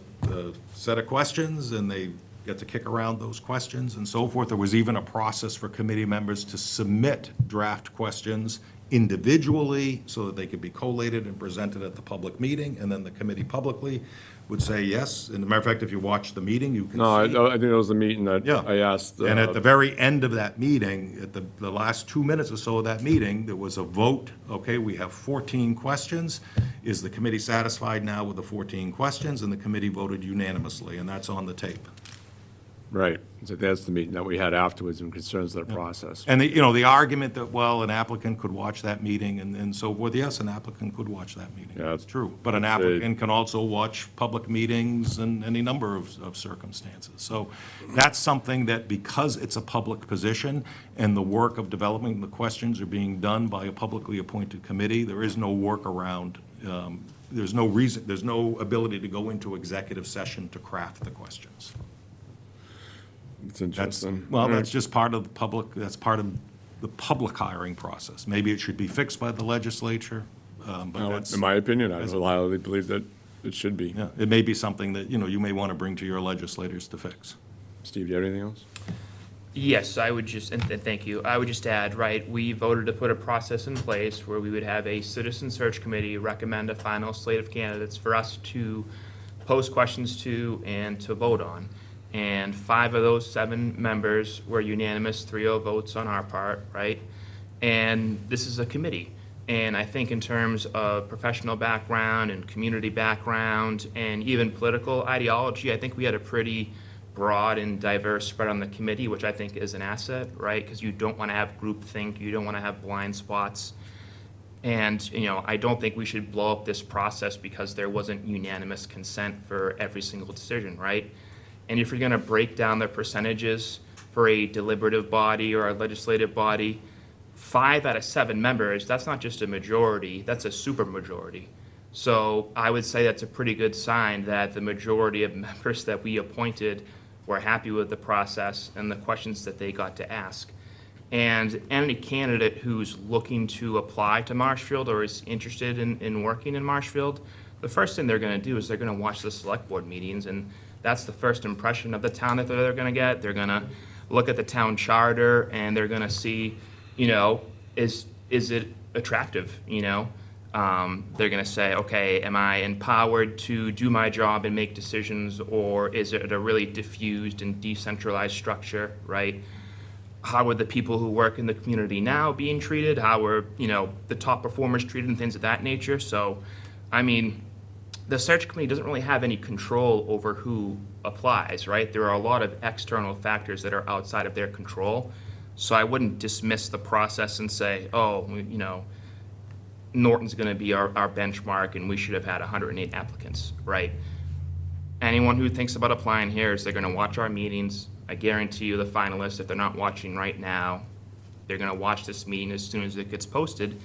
set of questions, and they get to kick around those questions and so forth. There was even a process for committee members to submit draft questions individually so that they could be collated and presented at the public meeting, and then the committee publicly would say yes. And as a matter of fact, if you watch the meeting, you can No, I see. think it was the meeting that Yeah. I asked. And at the very end of that meeting, at the last 2 minutes or so of that meeting, there was a vote. Okay, we have 14 questions. Is the committee satisfied now with the 14 questions? And the committee voted unanimously, and that's on the tape. Right, so that's the meeting that we had afterwards in concerns of the process. And the argument that, well, an applicant could watch that meeting and so forth, yes, an applicant could watch that meeting. Yeah, That's true. But an I'd say- applicant can also watch public meetings in any number of circumstances. So that's something that, because it's a public position and the work of developing the questions are being done by a publicly appointed committee, there is no workaround. There's no reason, there's no ability to go into executive session to craft the questions. It's That's, interesting. well, All right. that's just part of the public, that's part of the public hiring process. Maybe it should be fixed by the legislature, but No, that's, In my opinion, I highly believe that it should be. yeah, it may be something that, you may want to bring to your legislators to fix. Steve, do you have anything else? Yes, I would just, and thank you, I would just add, right, we voted to put a process in place where we would have a citizen search committee recommend a final slate of candidates for us to pose questions to and to vote on. And 5 of those 7 members were unanimous, 3-0 votes on our part, right? And this is a committee. And I think in terms of professional background and community background and even political ideology, I think we had a pretty broad and diverse spread on the committee, which I think is an asset, right? Because you don't want to have groupthink, you don't want to have blind spots. And, I don't think we should blow up this process because there wasn't unanimous consent for every single decision, right? And if you're gonna break down the percentages for a deliberative body or a legislative body, 5 out of 7 members, that's not just a majority, that's a supermajority. So I would say that's a pretty good sign that the majority of members that we appointed were happy with the process and the questions that they got to ask. And any candidate who's looking to apply to Marshfield or is interested in working in Marshfield, the first thing they're gonna do is they're gonna watch the select board meetings, and that's the first impression of the town that they're gonna get. They're gonna look at the town charter, and they're gonna see, is it attractive, They're gonna say, okay, am I empowered to do my job and make decisions, or is it a really diffused and decentralized structure, right? How are the people who work in the community now being treated? How are, the top performers treated and things of that nature? So, the search committee doesn't really have any control over who applies, right? There are a lot of external factors that are outside of their control. So I wouldn't dismiss the process and say, oh, Norton's gonna be our benchmark and we should have had 108 applicants, right? Anyone who thinks about applying here is they're gonna watch our meetings. I guarantee you the finalists, if they're not watching right now, they're gonna watch this meeting as soon as it gets posted,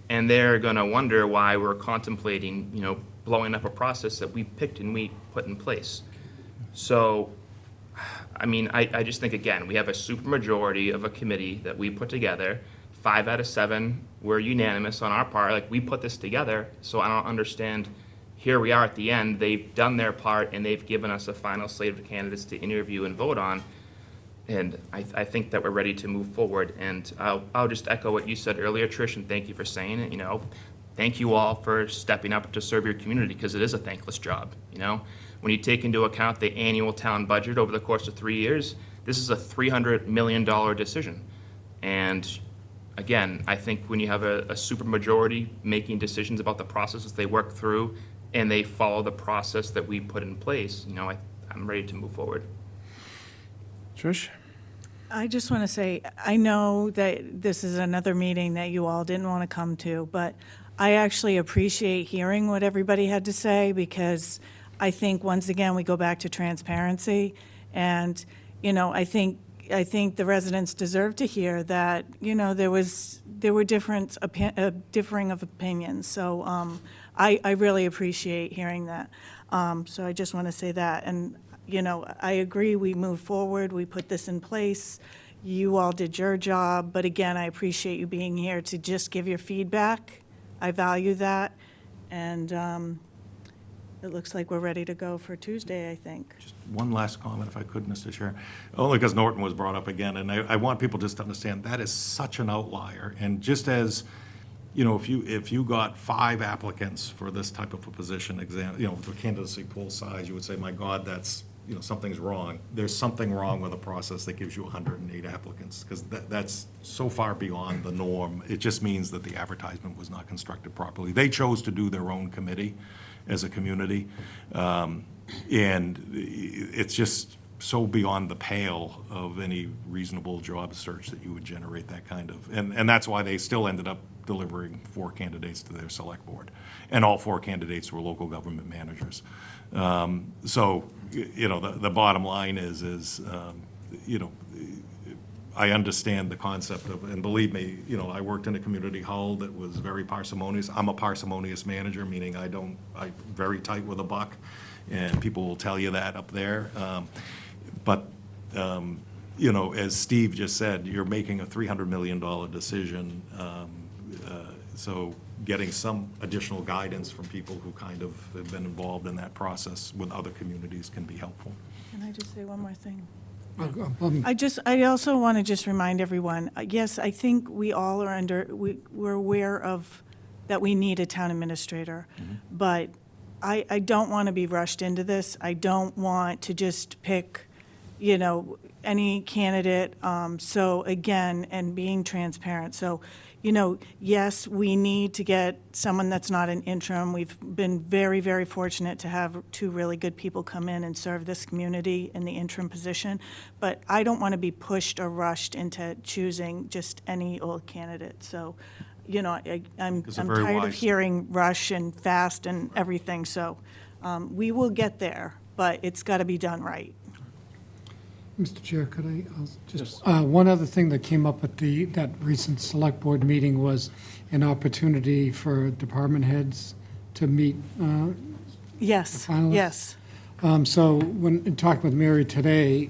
and they're gonna wonder why we're contemplating, blowing up a process that we picked and we put in place. So, I just think, again, we have a supermajority of a committee that we put together. 5 out of 7 were unanimous on our part, like, we put this together, so I don't understand. Here we are at the end, they've done their part, and they've given us a final slate of candidates to interview and vote on. And I think that we're ready to move forward. And I'll just echo what you said earlier, Trish, and thank you for saying it, Thank you all for stepping up to serve your community, because it is a thankless job, When you take into account the annual town budget over the course of 3 years, this is a $300 million decision. And again, I think when you have a supermajority making decisions about the processes they work through, and they follow the process that we put in place, I'm ready to move forward. Trish? I just want to say, I know that this is another meeting that you all didn't want to come to, but I actually appreciate hearing what everybody had to say, because I think, once again, we go back to transparency. And, I think the residents deserve to hear that, there were differing of opinions. So I really appreciate hearing that. So I just want to say that. And, I agree, we moved forward, we put this in place. You all did your job. But again, I appreciate you being here to just give your feedback. I value that. And it looks like we're ready to go for Tuesday, I think. Just one last comment, if I could, Mr. Chair, only because Norton was brought up again, and I want people just to understand that is such an outlier. And just as, if you got 5 applicants for this type of a position, the candidacy pool size, you would say, my God, that's, something's wrong. There's something wrong with a process that gives you 108 applicants, because that's so far beyond the norm. It just means that the advertisement was not constructed properly. They chose to do their own committee as a community, and it's just so beyond the pale of any reasonable job search that you would generate that kind of, and that's why they still ended up delivering 4 candidates to their select board, and all 4 candidates were local government managers. So, the bottom line is, I understand the concept of, and believe me, I worked in a community hall that was very parsimonious. I'm a parsimonious manager, meaning I'm very tight with a buck, and people will tell you that up there. But, as Steve just said, you're making a $300 million decision. So getting some additional guidance from people who kind of have been involved in that process with other communities can be helpful. Can I just say one more thing? Um, I also want to just remind everyone, yes, I think we all are we're aware of that we need a town administrator, but I don't want to be rushed into this. I don't want to just pick, any candidate. So again, and being transparent. So, yes, we need to get someone that's not an interim. We've been very, very fortunate to have 2 really good people come in and serve this community in the interim position. But I don't want to be pushed or rushed into choosing just any old candidate. So you know, I'm It's a I'm very tired of wise- hearing rush and fast and everything, so we will get there, but it's got to be done right. Mr. Chair, could I'll just, one other thing that came up at that recent select board meeting was an opportunity for department heads to meet. Yes, finalists? yes. So when in talking with Mary today,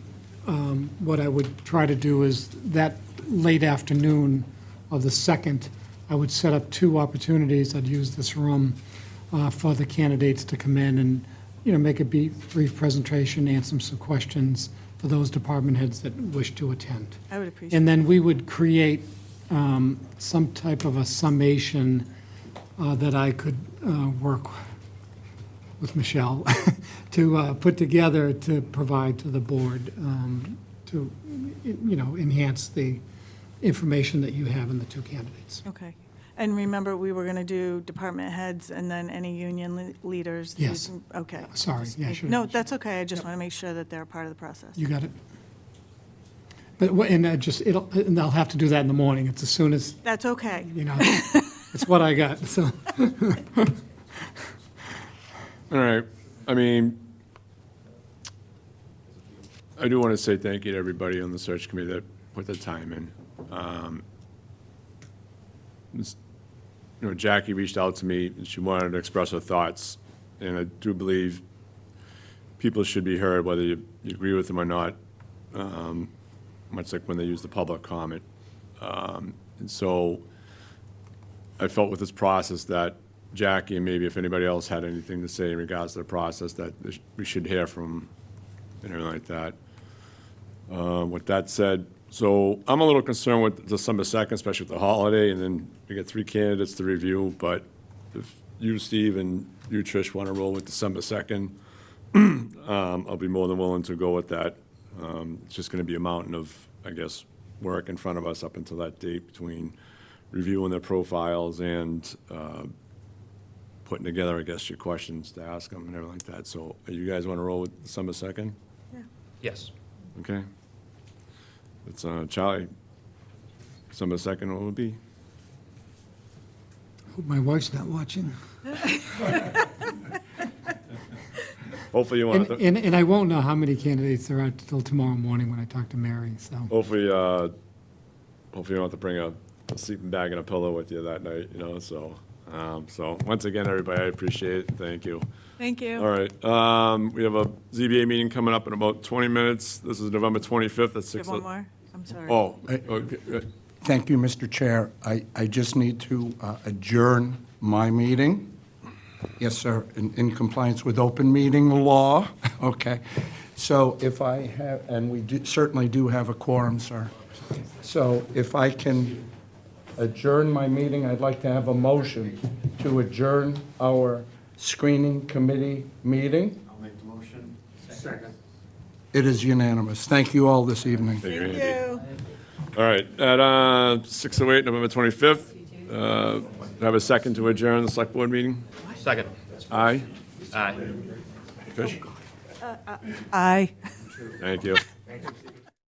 what I would try to do is that late afternoon of the 2nd, I would set up 2 opportunities. I'd use this room for the candidates to come in and, you know, make a brief presentation, answer some questions for those department heads that wish to attend. I would appreciate And then we would create some type of a summation that I could work with Michelle to put together to provide to the board to, you know, enhance the information that you have in the 2 candidates. Okay. And remember, we were going to do department heads and then any union leaders. Yes. Okay. Sorry, yeah, I should've No, mentioned. that's okay. I just want to make sure that they're part of the process. You got it? But, and I just, and I'll have to do that in the morning. It's as soon as, That's okay. you know, it's what I got, so. All right, I mean, I do want to say thank you to everybody on the search committee that put the time in. You know, Jackie reached out to me, and she wanted to express her thoughts, and I do believe people should be heard, whether you agree with them or not, much like when they use the public comment. And so I felt with this process that Jackie, and maybe if anybody else had anything to say in regards to the process, that we should hear from, and everything like that. With that said, so I'm a little concerned with December 2nd, especially with the holiday, and then we get 3 candidates to review, but if you, Steve, and you, Trish, want to roll with December 2nd, I'll be more than willing to go with that. It's just going to be a mountain of, I guess, work in front of us up until that date between reviewing their profiles and putting together, I guess, your questions to ask them and everything like that. So you guys want to roll with December 2nd? Yes. Okay. It's Charlie. December 2nd, what will it be? Hope my wife's not watching. Hopefully you want to, And I won't know how many candidates there are till tomorrow morning when I talk to Mary, so. hopefully you don't have to bring a sleeping bag and a pillow with you that night, you know, so. So once again, everybody, I appreciate it. Thank you. Thank you. All right, we have a ZBA meeting coming up in about 20 minutes. This is November 25th at 6. Do you have one more? I'm sorry. Oh, okay. Thank you, Mr. Chair. I just need to adjourn my meeting. Yes, sir, in compliance with open meeting law. Okay. So if I have, and we certainly do have a quorum, sir. So if I can adjourn my meeting, I'd like to have a motion to adjourn our screening committee meeting. I'll make the motion. Second. It is unanimous. Thank you all this evening. Thank you, Thank Andy. you. All right, at 6:08, November 25th, have a second to adjourn the select board meeting? Second. Aye? Aye. Trish? Aye. Thank you.